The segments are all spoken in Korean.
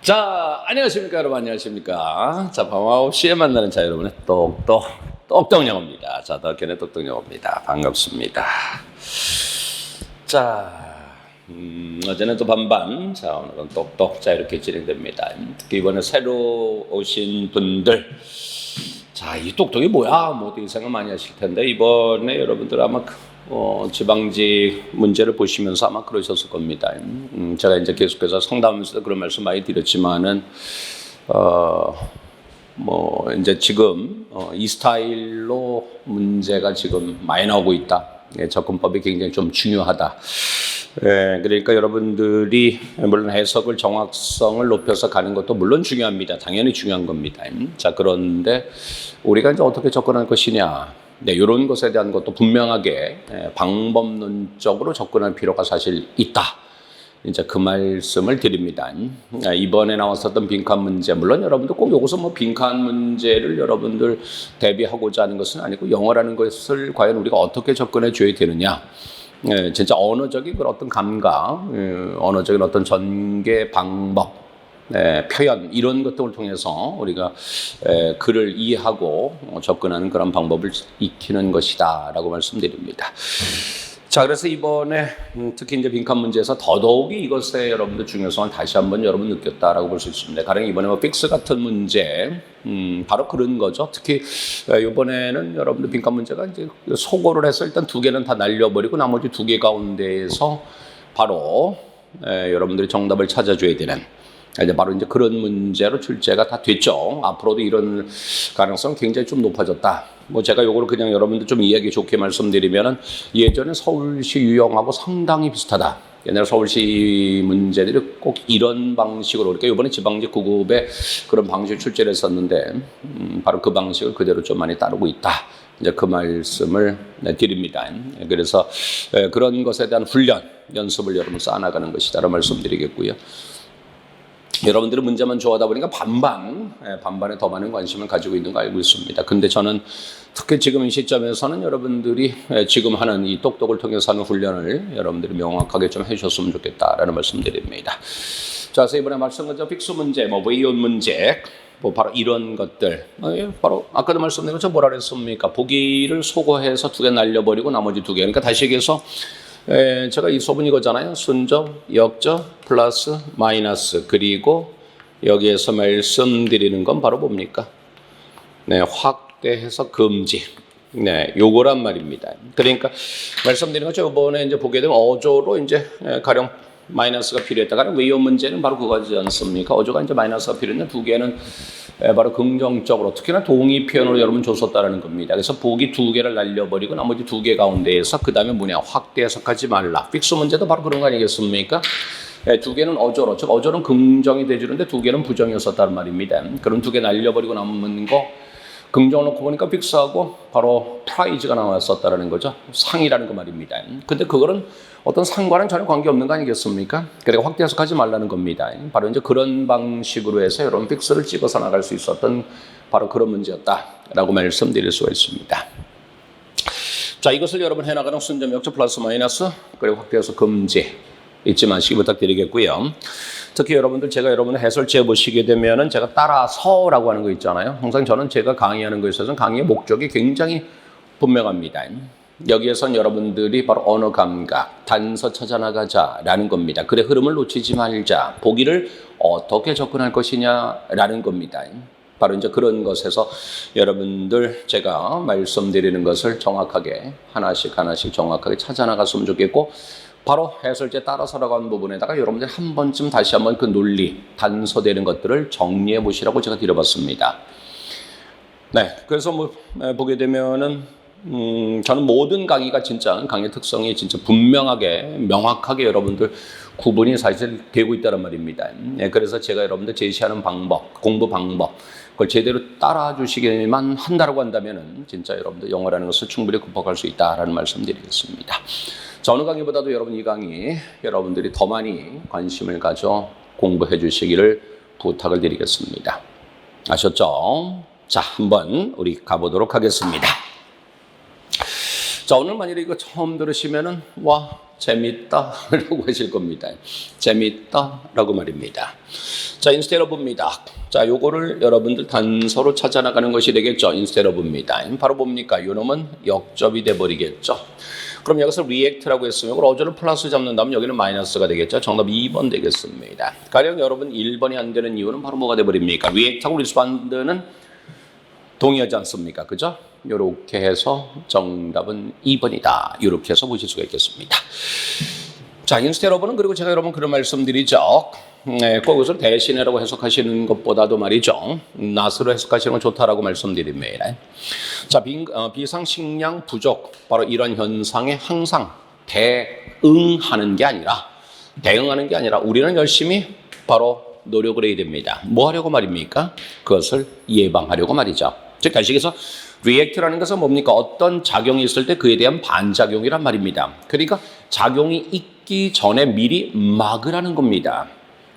자, 안녕하십니까, 여러분. 안녕하십니까. 자, 밤 9시에 만나는 자, 여러분의 똑똑영어입니다. 자, 덕현의 똑똑영어입니다. 반갑습니다. 자, 어제는 또 반반. 자, 오늘은 똑똑. 자, 이렇게 진행됩니다. 특히 이번에 새로 오신 분들. 자, 이 똑똑이 뭐야? 뭐 어떻게 생각 많이 하실 텐데, 이번에 여러분들 아마 지방직 문제를 보시면서 아마 그러셨을 겁니다. 제가 이제 계속해서 상담하면서도 그런 말씀 많이 드렸지만은, 이제 지금, 이 스타일로 문제가 지금 많이 나오고 있다. 예, 접근법이 굉장히 좀 중요하다. 예, 그러니까 여러분들이 물론 해석을 정확성을 높여서 가는 것도 물론 중요합니다. 당연히 중요한 겁니다. 자, 그런데 우리가 이제 어떻게 접근할 것이냐. 네, 이런 것에 대한 것도 분명하게 방법론적으로 접근할 필요가 사실 있다. 이제 그 말씀을 드립니다. 이번에 나왔었던 빈칸 문제, 물론 여러분들 꼭 여기서 뭐 빈칸 문제를 여러분들 대비하고자 하는 것은 아니고 영어라는 것을 과연 우리가 어떻게 접근해 줘야 되느냐. 진짜 언어적인 그런 어떤 감각, 언어적인 어떤 전개 방법, 표현 이런 것들을 통해서 우리가 글을 이해하고 접근하는 그런 방법을 익히는 것이다라고 말씀드립니다. 자, 그래서 이번에 특히 이제 빈칸 문제에서 더더욱이 이것의 여러분들 중요성을 다시 한번 여러분 느꼈다라고 볼 수 있습니다. 가령 이번에 뭐 픽스 같은 문제, 바로 그런 거죠. 특히 이번에는 여러분들 빈칸 문제가 이제 소거를 해서 일단 두 개는 다 날려버리고 나머지 두 개 가운데에서 바로 여러분들이 정답을 찾아줘야 되는. 이제 바로 이제 그런 문제로 출제가 다 됐죠. 앞으로도 이런 가능성 굉장히 좀 높아졌다. 뭐 제가 요거를 그냥 여러분들 좀 이야기 좋게 말씀드리면은 예전에 서울시 유형하고 상당히 비슷하다. 옛날 서울시 문제들이 꼭 이런 방식으로, 그러니까 이번에 지방직 9급에 그런 방식으로 출제를 했었는데, 바로 그 방식을 그대로 좀 많이 따르고 있다. 이제 그 말씀을 드립니다. 그래서 그런 것에 대한 훈련, 연습을 여러분 쌓아나가는 것이다라고 말씀드리겠고요. 여러분들은 문제만 좋아하다 보니까 반반에 더 많은 관심을 가지고 있는 거 알고 있습니다. 근데 저는 특히 지금 이 시점에서는 여러분들이 지금 하는 이 똑똑을 통해서 하는 훈련을 여러분들이 명확하게 좀 해주셨으면 좋겠다라는 말씀드립니다. 자, 그래서 이번에 말씀드린 픽스 문제, 웨이온 문제, 바로 이런 것들, 바로 아까도 말씀드린 것처럼 뭐라 그랬습니까? 보기를 소거해서 두 개 날려버리고 나머지 두 개. 그러니까 다시 얘기해서 제가 이 소문 이거잖아요. 순접, 역접, 플러스, 마이너스. 그리고 여기에서 말씀드리는 건 바로 뭡니까? 네, 확대해서 금지. 네, 요거란 말입니다. 그러니까 말씀드리는 것처럼 이번에 이제 보게 되면 어조로 이제 가령 마이너스가 필요했다. 가령 웨이온 문제는 바로 그거지 않습니까? 어조가 이제 마이너스가 필요했는데 두 개는 바로 긍정적으로, 특히나 동의 표현으로 여러분 줬었다는 겁니다. 그래서 보기 두 개를 날려버리고 나머지 두 개 가운데에서 그 다음에 뭐냐, 확대 해석하지 말라. 픽스 문제도 바로 그런 거 아니겠습니까? 두 개는 어조로, 즉 어조는 긍정이 돼주는데 두 개는 부정이었었다는 말입니다. 그럼 두 개 날려버리고 남는 거 긍정을 놓고 보니까 픽스하고 바로 프라이즈가 나왔었다는 거죠. 상이라는 거 말입니다. 근데 그거는 어떤 상과는 전혀 관계없는 거 아니겠습니까? 그러니까 확대 해석하지 말라는 겁니다. 바로 이제 그런 방식으로 해서 여러분 픽스를 찍어서 나갈 수 있었던 바로 그런 문제였다라고 말씀드릴 수가 있습니다. 자, 이것을 여러분 해나가는 순점, 역접, 플러스, 마이너스, 그리고 확대 해석 금지 잊지 마시기 부탁드리겠고요. 특히 여러분들 제가 여러분의 해설지에 보시게 되면은 제가 따라서라고 하는 거 있잖아요. 항상 저는 제가 강의하는 거에 있어서는 강의의 목적이 굉장히 분명합니다. 여기에선 여러분들이 바로 언어 감각, 단서 찾아나가자라는 겁니다. 글의 흐름을 놓치지 말자, 보기를 어떻게 접근할 것이냐라는 겁니다. 바로 이제 그런 것에서 여러분들 제가 말씀드리는 것을 정확하게 하나씩 정확하게 찾아나갔으면 좋겠고, 바로 해설지에 따라서라고 하는 부분에다가 여러분들 한 번쯤 다시 한번 그 논리, 단서되는 것들을 정리해 보시라고 제가 드려봤습니다. 네, 그래서 보게 되면은 저는 모든 강의가 진짜 강의 특성이 진짜 분명하게, 명확하게 여러분들 구분이 사실 되고 있다는 말입니다. 네, 그래서 제가 여러분들 제시하는 방법, 공부 방법, 그걸 제대로 따라 주시기만 한다고 한다면은 진짜 여러분들 영어라는 것을 충분히 극복할 수 있다라는 말씀드리겠습니다. 자, 어느 강의보다도 여러분 이 강의 여러분들이 더 많이 관심을 가져 공부해 주시기를 부탁을 드리겠습니다. 아셨죠? 자, 한번 우리 가보도록 하겠습니다. 자, 오늘 만일에 이거 처음 들으시면은 와 재밌다 라고 하실 겁니다. 재밌다 라고 말입니다. 자, instead of입니다. 자, 요거를 여러분들 단서로 찾아나가는 것이 되겠죠. instead of입니다. 바로 뭡니까? 요놈은 역접이 돼버리겠죠. 그럼 여기서 react라고 했으면 이걸 어조를 플러스 잡는다면 여기는 마이너스가 되겠죠. 정답 2번 되겠습니다. 가령 여러분 1번이 안 되는 이유는 바로 뭐가 돼버립니까? react하고 respond는 동의하지 않습니까? 그죠? 이렇게 해서 정답은 2번이다. 이렇게 해서 보실 수가 있겠습니다. 자, instead of는 그리고 제가 여러분 그런 말씀드리죠. 네, 꼭 이것을 대신이라고 해석하시는 것보다도 말이죠. not으로 해석하시는 건 좋다라고 말씀드립니다. 자, 비상식량 부족. 바로 이런 현상에 항상 대응하는 게 아니라 우리는 열심히 바로 노력을 해야 됩니다. 뭐 하려고 말입니까? 그것을 예방하려고 말이죠. 즉, 다시해서 react라는 것은 뭡니까? 어떤 작용이 있을 때 그에 대한 반작용이란 말입니다. 그러니까 작용이 있기 전에 미리 막으라는 겁니다.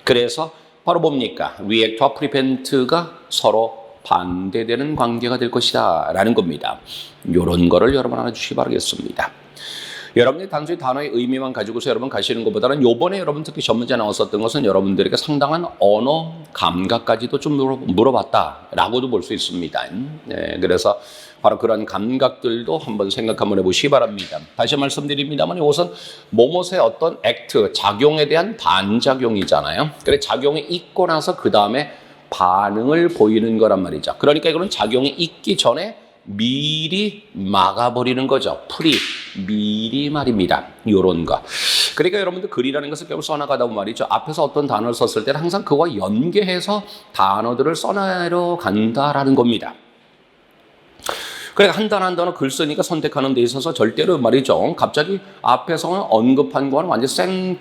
그래서 바로 뭡니까? react와 prevent가 서로 반대되는 관계가 될 것이다 라는 겁니다. 이런 거를 여러분 알아주시기 바라겠습니다. 여러분이 단순히 단어의 의미만 가지고서 여러분 가시는 것보다는 요번에 여러분 특히 전문제 나왔었던 것은 여러분들에게 상당한 언어 감각까지도 좀 물어봤다라고도 볼 수 있습니다. 네, 그래서 바로 그런 감각들도 한번 생각 한번 해보시기 바랍니다. 다시 말씀드립니다만 이것은 뭐뭇의 어떤 액트, 작용에 대한 반작용이잖아요. 그래 작용이 있고 나서 그 다음에 반응을 보이는 거란 말이죠. 그러니까 이거는 작용이 있기 전에 미리 막아버리는 거죠. 미리 말입니다. 요런 거. 그러니까 여러분들 글이라는 것을 결국 써나가다 보면 말이죠. 앞에서 어떤 단어를 썼을 때는 항상 그와 연계해서 단어들을 써내려 간다라는 겁니다. 그러니까 한 단어 한 단어 글 쓰니까 선택하는 데 있어서 절대로 말이죠. 갑자기 앞에서 언급한 거와는 완전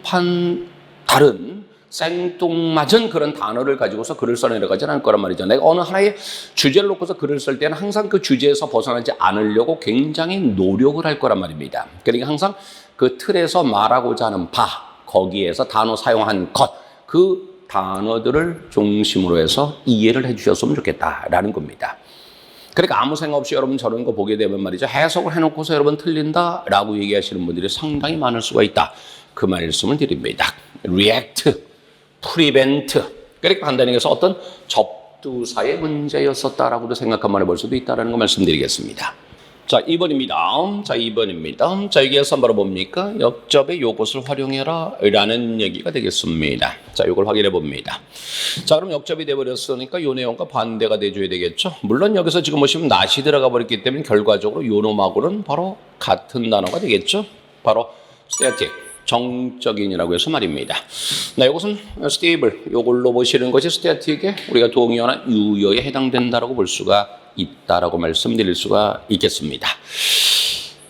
다른 생뚱맞은 그런 단어를 가지고서 글을 써내려가지는 않을 거란 말이죠. 내가 어느 하나의 주제를 놓고서 글을 쓸 때는 항상 그 주제에서 벗어나지 않으려고 굉장히 노력을 할 거란 말입니다. 그러니까 항상 그 틀에서 말하고자 하는 거기에서 단어 사용한 그 단어들을 중심으로 해서 이해를 해주셨으면 좋겠다라는 겁니다. 그러니까 아무 생각 없이 여러분 저런 거 보게 되면 말이죠. 해석을 해놓고서 여러분 틀린다라고 얘기하시는 분들이 상당히 많을 수가 있다. 그 말씀을 드립니다. react, prevent. 그러니까 간단히 해서 어떤 접두사의 문제였었다라고도 생각 한번 해볼 수도 있다는 거 말씀드리겠습니다. 자, 2번입니다. 자, 2번입니다. 자, 여기에서 바로 뭡니까? 역접의 요것을 활용해라 라는 얘기가 되겠습니다. 자, 요걸 확인해 봅니다. 자, 그럼 역접이 돼버렸으니까 요 내용과 반대가 돼줘야 되겠죠. 물론 여기서 지금 보시면 not이 들어가 버렸기 때문에 결과적으로 요 놈하고는 바로 같은 단어가 되겠죠. 바로 static. 정적인이라고 해서 말입니다. 네, 이것은 stable, 요걸로 보시는 것이 static의 우리가 동의어나 유효에 해당된다라고 볼 수가 있다라고 말씀드릴 수가 있겠습니다.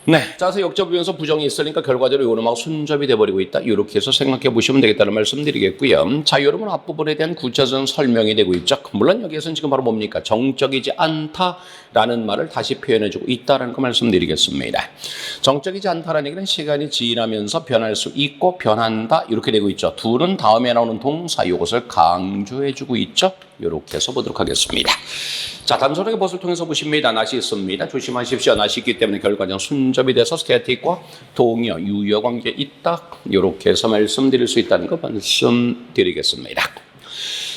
네, 짜서 역접이면서 부정이 있으니까 결과적으로 요놈하고 순접이 돼버리고 있다. 이렇게 해서 생각해 보시면 되겠다는 말씀드리겠고요. 자, 여러분 앞부분에 대한 구체적인 설명이 되고 있죠. 물론 여기에서는 지금 바로 뭡니까? 정적이지 않다라는 말을 다시 표현해주고 있다는 거 말씀드리겠습니다. 정적이지 않다라는 얘기는 시간이 지나면서 변할 수 있고 변한다 이렇게 되고 있죠. 둘은 다음에 나오는 동사 이것을 강조해주고 있죠. 이렇게 해서 보도록 하겠습니다. 자, 단순하게 벗을 통해서 보십니다. not이 있습니다. 조심하십시오. not이 있기 때문에 결과적 순접이 돼서 static과 동의어, 유효 관계에 있다. 이렇게 해서 말씀드릴 수 있다는 거 말씀드리겠습니다.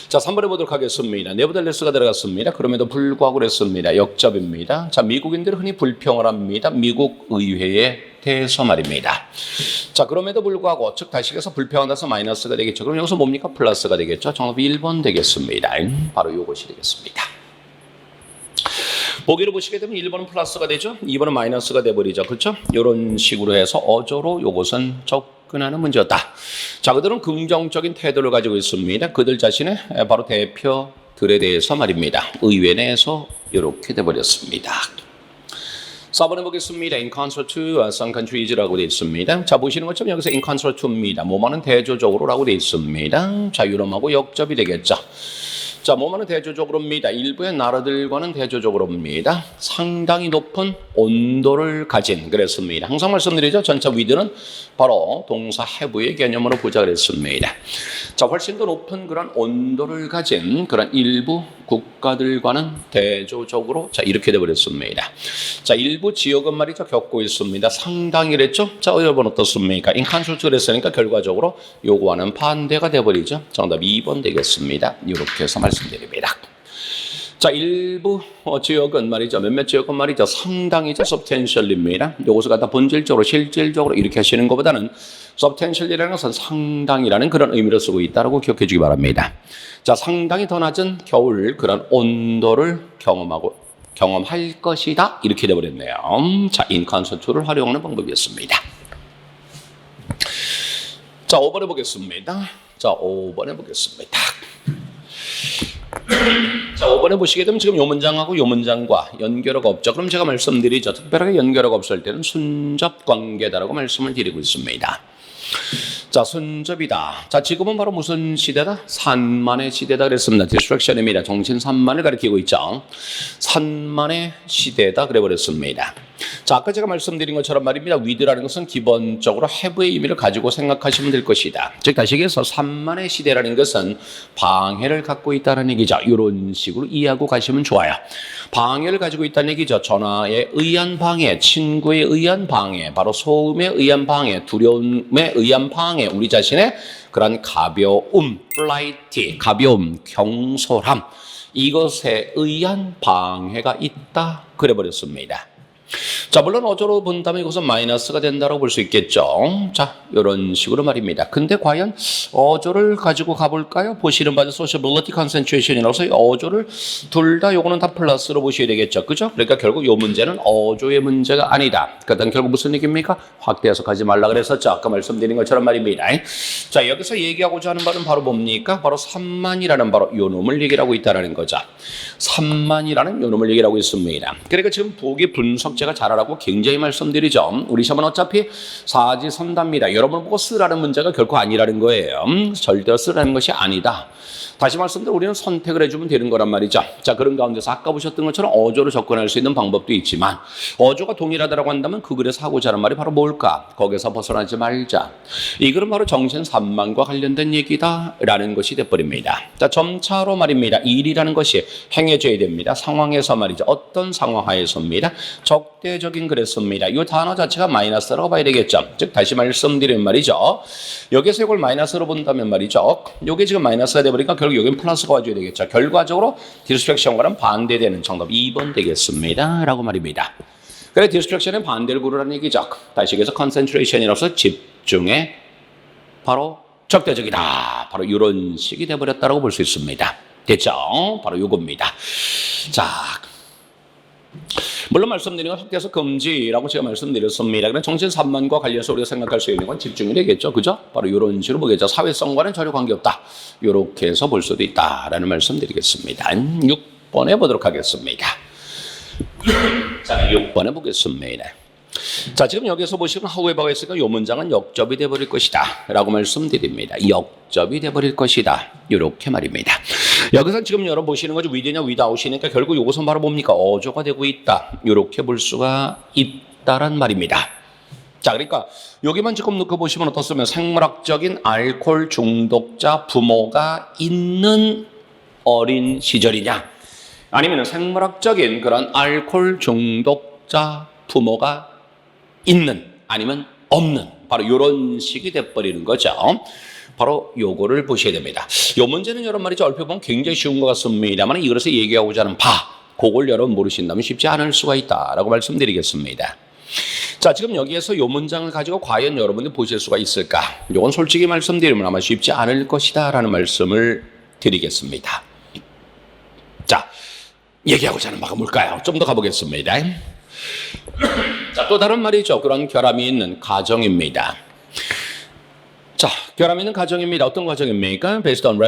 자, 3번에 보도록 하겠습니다. nevertheless가 들어갔습니다. 그럼에도 불구하고 그랬습니다. 역접입니다. 자, 미국인들은 흔히 불평을 합니다. 미국 의회에 대해서 말입니다. 자, 그럼에도 불구하고 즉 다시해서 불평한다서 마이너스가 되겠죠. 그럼 여기서 뭡니까? 플러스가 되겠죠. 정답이 1번 되겠습니다. 바로 이것이 되겠습니다. 보기를 보시게 되면 1번은 플러스가 되죠. 2번은 마이너스가 돼버리죠. 그렇죠? 이런 식으로 해서 어조로 이것은 접근하는 문제였다. 자, 그들은 긍정적인 태도를 가지고 있습니다. 그들 자신의 바로 대표들에 대해서 말입니다. 의회 내에서 이렇게 돼버렸습니다. 4번에 보겠습니다. In concert to some countries라고 되어 있습니다. 자, 보시는 것처럼 여기서 in concert to입니다. 뭐뭐는 대조적으로라고 되어 있습니다. 자, 유럽하고 역접이 되겠죠. 자, 뭐뭐는 대조적으로입니다. 일부의 나라들과는 대조적으로입니다. 상당히 높은 온도를 가진 그랬습니다. 항상 말씀드리죠. 전차 with는 바로 동사 have의 개념으로 보자 그랬습니다. 자, 훨씬 더 높은 그런 온도를 가진 그런 일부 국가들과는 대조적으로 자 이렇게 되어버렸습니다. 자 일부 지역은 말이죠 겪고 있습니다. 상당이랬죠. 자 여러분 어떻습니까? 인컨센트를 그랬으니까 결과적으로 요거와는 반대가 되어버리죠. 정답 2번 되겠습니다. 이렇게 해서 말씀드립니다. 자, 일부 지역은 말이죠. 몇몇 지역은 말이죠. 상당히죠. substantial입니다. 요것을 갖다 본질적으로, 실질적으로 이렇게 하시는 것보다는 substantial이라는 것은 상당이라는 그런 의미로 쓰고 있다고 기억해 주기 바랍니다. 자, 상당히 더 낮은 겨울 그런 온도를 경험할 것이다. 이렇게 되어버렸네요. 자, 인컨센트를 활용하는 방법이었습니다. 자, 5번 해보겠습니다. 자, 5번 해보겠습니다. 자, 5번에 보시게 되면 지금 요 문장하고 요 문장과 연결어가 없죠. 그럼 제가 말씀드리죠. 특별하게 연결어가 없을 때는 순접 관계다라고 말씀을 드리고 있습니다. 자, 순접이다. 자, 지금은 바로 무슨 시대다? 산만의 시대다 그랬습니다. 디스트랙션입니다. 정신 산만을 가리키고 있죠. 산만의 시대다 그래버렸습니다. 자, 아까 제가 말씀드린 것처럼 말입니다. with라는 것은 기본적으로 have의 의미를 가지고 생각하시면 될 것이다. 즉 다시 얘기해서 산만의 시대라는 것은 방해를 갖고 있다는 얘기죠. 이런 식으로 이해하고 가시면 좋아요. 방해를 가지고 있다는 얘기죠. 전화에 의한 방해, 친구에 의한 방해, 바로 소음에 의한 방해, 두려움에 의한 방해, 우리 자신의 그런 가벼움, 플라이티, 가벼움, 경솔함, 이것에 의한 방해가 있다 그래버렸습니다. 자, 물론 어조로 본다면 이것은 마이너스가 된다고 볼 수 있겠죠. 자, 이런 식으로 말입니다. 근데 과연 어조를 가지고 가볼까요? 보시는 바는 sociability concentration이라서 어조를 둘 다 요거는 다 플러스로 보셔야 되겠죠. 그죠? 그러니까 결국 요 문제는 어조의 문제가 아니다. 그다음 결국 무슨 얘기입니까? 확대해서 가지 말라 그랬었죠. 아까 말씀드린 것처럼 말입니다. 자, 여기서 얘기하고자 하는 바는 바로 뭡니까? 바로 3만이라는 바로 요 놈을 얘기하고 있다는 거죠. 3만이라는 요 놈을 얘기하고 있습니다. 그러니까 지금 보기 분석 제가 잘하라고 굉장히 말씀드리죠. 우리 시험은 어차피 사지선답니다. 여러분 보고 쓰라는 문제가 결코 아니라는 거예요. 절대 쓰라는 것이 아니다. 다시 말씀드려 우리는 선택을 해주면 되는 거란 말이죠. 자, 그런 가운데서 아까 보셨던 것처럼 어조로 접근할 수 있는 방법도 있지만 어조가 동일하다고 한다면 그 글에서 하고자 하는 말이 바로 뭘까? 거기서 벗어나지 말자. 이 글은 바로 정신 산만과 관련된 얘기다라는 것이 돼버립니다. 자, 점차로 말입니다. 일이라는 것이 행해져야 됩니다. 상황에서 말이죠. 어떤 상황 하에서입니다. 적대적인 그랬습니다. 이 단어 자체가 마이너스라고 봐야 되겠죠. 즉 다시 말씀드리는 말이죠. 여기서 이걸 마이너스로 본다면 말이죠. 이게 지금 마이너스가 되버리니까 결국 여기는 플러스가 와줘야 되겠죠. 결과적으로 디스트랙션과는 반대되는 정답 2번 되겠습니다. 라고 말입니다. 그래 디스트랙션의 반대를 고르라는 얘기죠. 다시 얘기해서 컨센트레이션이라서 집중에 바로 적대적이다. 바로 이런 식이 돼버렸다고 볼 수 있습니다. 됐죠? 바로 이겁니다. 자, 물론 말씀드린 건 확대해서 금지라고 제가 말씀드렸습니다. 그럼 정신 산만과 관련해서 우리가 생각할 수 있는 건 집중이 되겠죠. 그죠? 바로 이런 식으로 보겠죠. 사회성과는 전혀 관계없다. 이렇게 해서 볼 수도 있다라는 말씀드리겠습니다. 6번에 보도록 하겠습니다. 자, 6번에 보겠습니다. 자, 지금 여기서 보시면 however가 있으니까 이 문장은 역접이 돼버릴 것이다 라고 말씀드립니다. 역접이 돼버릴 것이다 이렇게 말입니다. 여기서 지금 여러분 보시는 거죠. with냐 without이니까 결국 이것은 바로 뭡니까? 어조가 되고 있다 이렇게 볼 수가 있다란 말입니다. 자, 그러니까 여기만 지금 놓고 보시면 어떻습니까? 생물학적인 알코올 중독자 부모가 있는 어린 시절이냐 아니면 생물학적인 그런 알코올 중독자 부모가 있는 아니면 없는 바로 이런 식이 돼버리는 거죠. 바로 요거를 보셔야 됩니다. 요 문제는 여러분 말이죠. 얼핏 보면 굉장히 쉬운 것 같습니다만 이것을 얘기하고자 하는 그걸 여러분 모르신다면 쉽지 않을 수가 있다라고 말씀드리겠습니다. 자, 지금 여기에서 요 문장을 가지고 과연 여러분들이 보실 수가 있을까? 요건 솔직히 말씀드리면 아마 쉽지 않을 것이다 라는 말씀을 드리겠습니다. 자, 얘기하고자 하는 바가 뭘까요? 좀 더 가보겠습니다. 자, 또 다른 말이죠. 그런 결함이 있는 가정입니다. 자, 결함이 있는 가정입니다. 어떤 가정입니까? Based on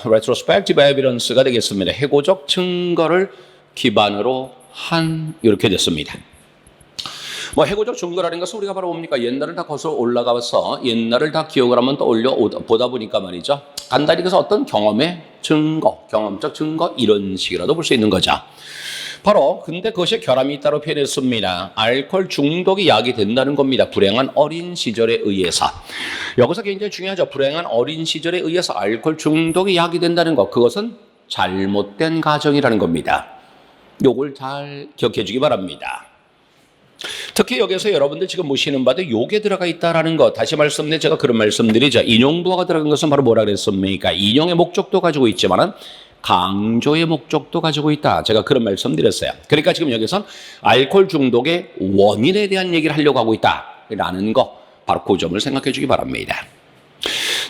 retrospective evidence가 되겠습니다. 해고적 증거를 기반으로 한 이렇게 됐습니다. 뭐 해고적 증거라는 것은 우리가 바로 뭡니까? 옛날을 다 거슬러 올라가서 옛날을 다 기억을 한번 떠올려 보다 보니까 말이죠. 간단히 그래서 어떤 경험의 증거, 경험적 증거 이런 식이라도 볼 수 있는 거죠. 바로 근데 그것이 결함이 있다고 표현했습니다. 알코올 중독이 야기된다는 겁니다. 불행한 어린 시절에 의해서. 여기서 굉장히 중요하죠. 불행한 어린 시절에 의해서 알코올 중독이 야기된다는 것. 그것은 잘못된 가정이라는 겁니다. 요걸 잘 기억해 주기 바랍니다. 특히 여기서 여러분들 지금 보시는 바도 요게 들어가 있다라는 것, 다시 말씀드리면 제가 그런 말씀드리죠. 인용도가 들어간 것은 바로 뭐라 그랬습니까? 인용의 목적도 가지고 있지만은 강조의 목적도 가지고 있다. 제가 그런 말씀드렸어요. 그러니까 지금 여기선 알코올 중독의 원인에 대한 얘기를 하려고 하고 있다라는 거, 바로 그 점을 생각해 주기 바랍니다.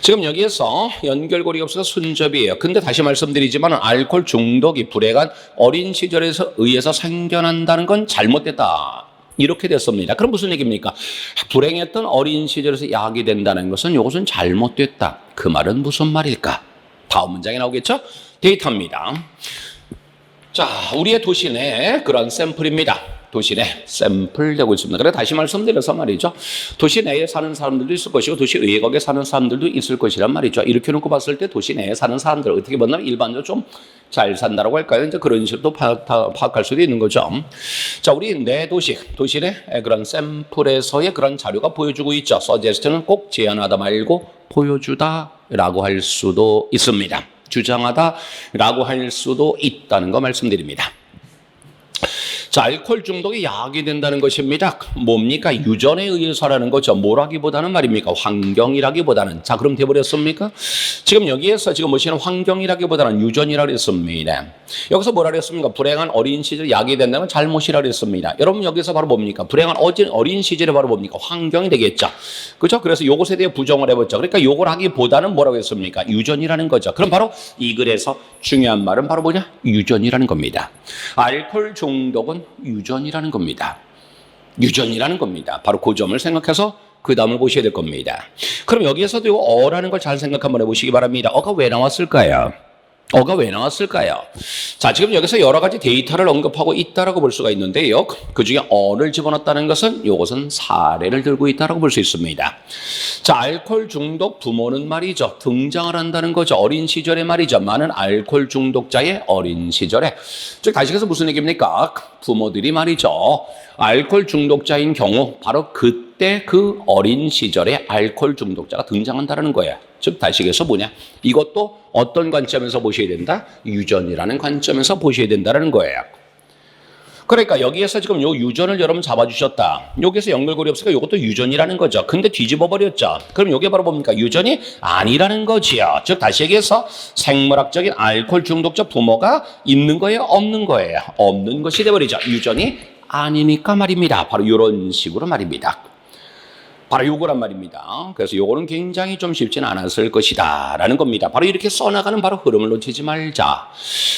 지금 여기에서 연결고리가 없어서 순접이에요. 근데 다시 말씀드리지만 알코올 중독이 불행한 어린 시절에서 의해서 생겨난다는 건 잘못됐다. 이렇게 됐습니다. 그럼 무슨 얘기입니까? 불행했던 어린 시절에서 약이 된다는 것은 이것은 잘못됐다. 그 말은 무슨 말일까? 다음 문장에 나오겠죠? 데이터입니다. 자, 우리의 도시 내 그런 샘플입니다. 도시 내 샘플 되고 있습니다. 그래 다시 말씀드려서 말이죠. 도시 내에 사는 사람들도 있을 것이고 도시 외곽에 사는 사람들도 있을 것이란 말이죠. 이렇게 놓고 봤을 때 도시 내에 사는 사람들 어떻게 보면 일반적으로 좀 잘 산다라고 할까요? 이제 그런 식으로 파악할 수도 있는 거죠. 자, 우리 내 도시 내 그런 샘플에서의 그런 자료가 보여주고 있죠. 서제스트는 꼭 제안하다 말고 보여주다라고 할 수도 있습니다. 주장하다라고 할 수도 있다는 거 말씀드립니다. 자, 알코올 중독이 약이 된다는 것입니다. 뭡니까? 유전에 의해서라는 거죠. 뭐라기보다는 말입니까? 환경이라기보다는. 자, 그럼 돼버렸습니까? 지금 여기에서 지금 보시는 환경이라기보다는 유전이라 그랬습니다. 여기서 뭐라 그랬습니까? 불행한 어린 시절 약이 된다면 잘못이라 그랬습니다. 여러분 여기서 바로 뭡니까? 불행한 어린 시절에 바로 뭡니까? 환경이 되겠죠. 그렇죠? 그래서 요것에 대해 부정을 해봤죠. 그러니까 요걸 하기보다는 뭐라고 했습니까? 유전이라는 거죠. 그럼 바로 이 글에서 중요한 말은 바로 뭐냐? 유전이라는 겁니다. 알코올 중독은 유전이라는 겁니다. 유전이라는 겁니다. 바로 그 점을 생각해서 그 다음을 보셔야 될 겁니다. 그럼 여기에서도 이 어라는 걸 잘 생각 한번 해보시기 바랍니다. 어가 왜 나왔을까요? 어가 왜 나왔을까요? 자, 지금 여기서 여러 가지 데이터를 언급하고 있다라고 볼 수가 있는데요. 그 중에 어를 집어넣었다는 것은 이것은 사례를 들고 있다라고 볼 수 있습니다. 자, 알코올 중독 부모는 말이죠. 등장을 한다는 거죠. 어린 시절에 말이죠. 많은 알코올 중독자의 어린 시절에. 즉, 다시 해서 무슨 얘기입니까? 부모들이 말이죠. 알코올 중독자인 경우 바로 그때 그 어린 시절에 알코올 중독자가 등장한다는 거예요. 즉 다시 얘기해서 뭐냐? 이것도 어떤 관점에서 보셔야 된다? 유전이라는 관점에서 보셔야 된다는 거예요. 그러니까 여기에서 지금 요 유전을 여러분 잡아주셨다. 여기서 연결고리 없으니까 이것도 유전이라는 거죠. 근데 뒤집어 버렸죠. 그럼 이게 바로 뭡니까? 유전이 아니라는 거지요. 즉 다시 얘기해서 생물학적인 알코올 중독자 부모가 있는 거예요? 없는 거예요? 없는 것이 돼버리죠. 유전이 아니니까 말입니다. 바로 이런 식으로 말입니다. 바로 요거란 말입니다. 그래서 요거는 굉장히 좀 쉽지는 않았을 것이다 라는 겁니다. 바로 이렇게 써나가는 바로 흐름을 놓치지 말자.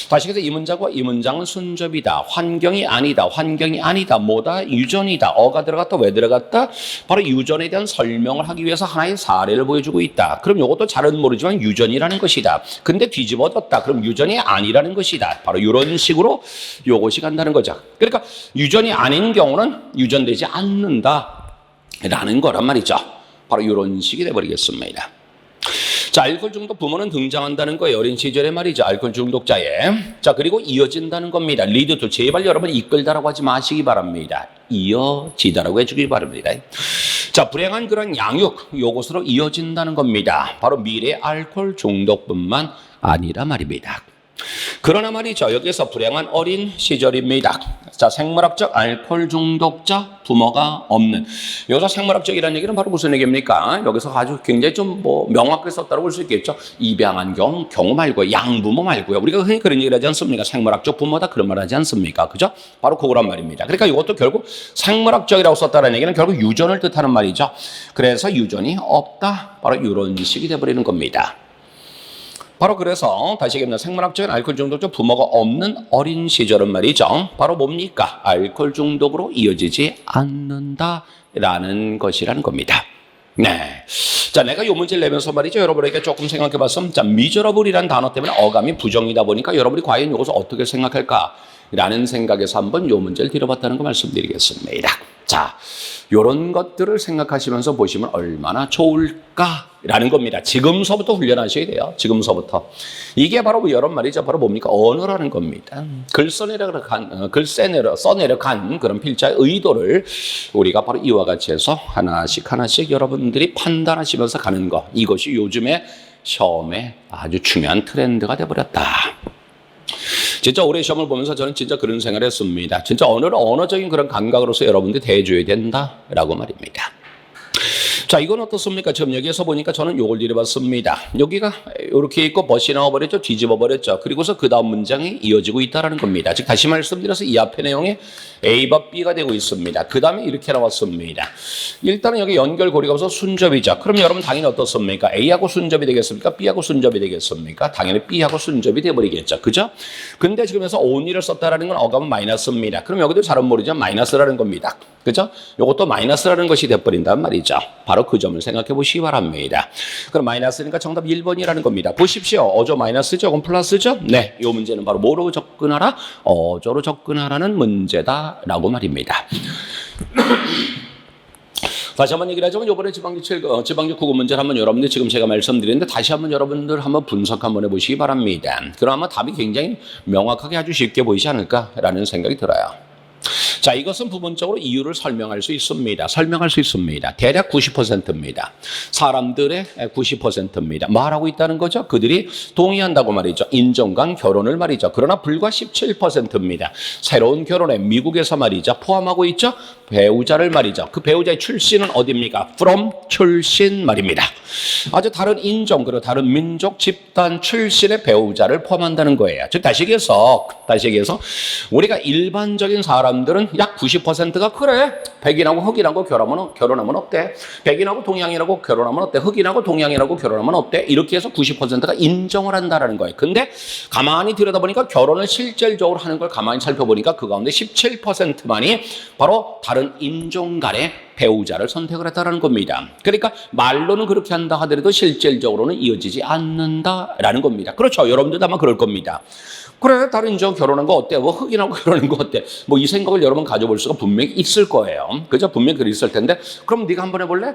다시 해서 이 문장과 이 문장은 순접이다. 환경이 아니다. 환경이 아니다. 뭐다? 유전이다. 어가 들어갔다. 왜 들어갔다? 바로 유전에 대한 설명을 하기 위해서 하나의 사례를 보여주고 있다. 그럼 요것도 잘은 모르지만 유전이라는 것이다. 근데 뒤집어졌다. 그럼 유전이 아니라는 것이다. 바로 이런 식으로 요것이 간다는 거죠. 그러니까 유전이 아닌 경우는 유전되지 않는다 라는 거란 말이죠. 바로 이런 식이 돼버리겠습니다. 자, 알코올 중독 부모는 등장한다는 거예요. 어린 시절에 말이죠. 알코올 중독자에. 자, 그리고 이어진다는 겁니다. 리드 투. 제발 여러분 이끌다라고 하지 마시기 바랍니다. 이어지다라고 해주기 바랍니다. 자, 불행한 그런 양육, 요것으로 이어진다는 겁니다. 바로 미래 알코올 중독뿐만 아니라 말입니다. 그러나 말이죠. 여기서 불행한 어린 시절입니다. 자, 생물학적 알코올 중독자 부모가 없는. 여기서 생물학적이라는 얘기는 바로 무슨 얘기입니까? 여기서 아주 굉장히 좀 명확하게 썼다고 볼 수 있겠죠. 입양한 경우 말고요. 양부모 말고요. 우리가 흔히 그런 얘기를 하지 않습니까? 생물학적 부모다 그런 말 하지 않습니까? 그죠? 바로 그거란 말입니다. 그러니까 이것도 결국 생물학적이라고 썼다는 얘기는 결국 유전을 뜻하는 말이죠. 그래서 유전이 없다. 바로 이런 식이 돼버리는 겁니다. 바로 그래서 다시 얘기합니다. 생물학적인 알코올 중독자 부모가 없는 어린 시절은 말이죠. 바로 뭡니까? 알코올 중독으로 이어지지 않는다라는 것이라는 겁니다. 네. 자, 내가 이 문제를 내면서 말이죠. 여러분에게 조금 생각해 봤으면, 자, 미저러블이라는 단어 때문에 어감이 부정이다 보니까 여러분이 과연 이것을 어떻게 생각할까? 라는 생각에서 한번 이 문제를 드려봤다는 거 말씀드리겠습니다. 자, 이런 것들을 생각하시면서 보시면 얼마나 좋을까라는 겁니다. 지금서부터 훈련하셔야 돼요. 지금서부터. 이게 바로 이런 말이죠. 바로 뭡니까? 언어라는 겁니다. 글 써내려간 그런 필자의 의도를 우리가 바로 이와 같이 해서 하나씩 여러분들이 판단하시면서 가는 거. 이것이 요즘에 시험에 아주 중요한 트렌드가 돼버렸다. 진짜 올해 시험을 보면서 저는 진짜 그런 생각을 했습니다. 진짜 언어적인 그런 감각으로서 여러분들이 대해줘야 된다라고 말입니다. 자, 이건 어떻습니까? 지금 여기에서 보니까 저는 요걸 이래봤습니다. 여기가 이렇게 있고 벗이 나와버렸죠. 뒤집어 버렸죠. 그리고서 그 다음 문장이 이어지고 있다는 겁니다. 즉 다시 말씀드려서 이 앞에 내용이 A와 B가 되고 있습니다. 그 다음에 이렇게 나왔습니다. 일단은 여기 연결고리가 없어서 순접이죠. 그럼 여러분 당연히 어떻습니까? A하고 순접이 되겠습니까? B하고 순접이 되겠습니까? 당연히 B하고 순접이 돼버리겠죠. 그죠? 근데 지금 여기서 only를 썼다라는 건 어감은 마이너스입니다. 그럼 여기도 잘은 모르죠. 마이너스라는 겁니다. 그죠? 요것도 마이너스라는 것이 돼버린단 말이죠. 바로 그 점을 생각해 보시기 바랍니다. 그럼 마이너스니까 정답 1번이라는 겁니다. 보십시오. 어조 마이너스죠? 그럼 플러스죠? 네. 이 문제는 바로 뭐로 접근하라? 어조로 접근하라는 문제다라고 말입니다. 다시 한번 얘기를 하자면 이번에 지방지 국어 문제를 한번 여러분들 지금 제가 말씀드리는데 다시 한번 여러분들 한번 분석 한번 해보시기 바랍니다. 그럼 아마 답이 굉장히 명확하게 아주 쉽게 보이지 않을까라는 생각이 들어요. 자, 이것은 부분적으로 이유를 설명할 수 있습니다. 대략 90%입니다. 사람들의 90%입니다. 말하고 있다는 거죠? 그들이 동의한다고 말이죠. 인정과 결혼을 말이죠. 그러나 불과 17%입니다. 새로운 결혼에 미국에서 말이죠. 포함하고 있죠? 배우자를 말이죠. 그 배우자의 출신은 어디입니까? from 출신 말입니다. 아주 다른 인종, 그리고 다른 민족, 집단 출신의 배우자를 포함한다는 거예요. 즉 다시 얘기해서 우리가 일반적인 사람들은 약 90%가 그래, 백인하고 흑인하고 결혼하면 어때? 백인하고 동양인하고 결혼하면 어때? 흑인하고 동양인하고 결혼하면 어때? 이렇게 해서 90%가 인정을 한다는 거예요. 근데 가만히 들여다보니까 결혼을 실질적으로 하는 걸 가만히 살펴보니까 그 가운데 17%만이 바로 다른 인종 간의 배우자를 선택을 했다는 겁니다. 그러니까 말로는 그렇게 한다 하더라도 실질적으로는 이어지지 않는다라는 겁니다. 그렇죠. 여러분들도 아마 그럴 겁니다. 그래, 다른 인종 결혼한 거 어때? 뭐 흑인하고 결혼한 거 어때? 뭐 이 생각을 여러분 가져볼 수가 분명히 있을 거예요. 그죠? 분명히 그리 있을 텐데 그럼 네가 한번 해볼래?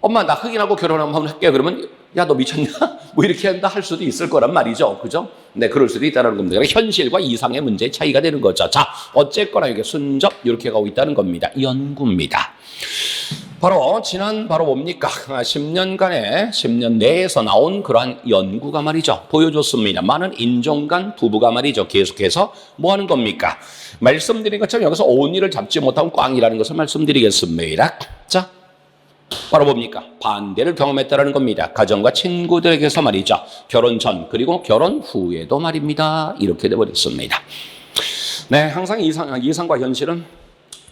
엄마 나 흑인하고 결혼 한번 할게. 그러면 야 너 미쳤냐? 뭐 이렇게 한다 할 수도 있을 거란 말이죠. 그죠? 네, 그럴 수도 있다는 겁니다. 현실과 이상의 문제의 차이가 되는 거죠. 자, 어쨌거나 이게 순접 이렇게 가고 있다는 겁니다. 연구입니다. 바로 뭡니까? 10년 내에서 나온 그러한 연구가 말이죠. 보여줬습니다. 많은 인종 간 부부가 말이죠. 계속해서 뭐 하는 겁니까? 말씀드린 것처럼 여기서 only를 잡지 못하고 꽝이라는 것을 말씀드리겠습니다. 자, 바로 뭡니까? 반대를 경험했다는 겁니다. 가정과 친구들에게서 말이죠. 결혼 전 그리고 결혼 후에도 말입니다. 이렇게 돼버렸습니다. 네, 항상 이상과 현실은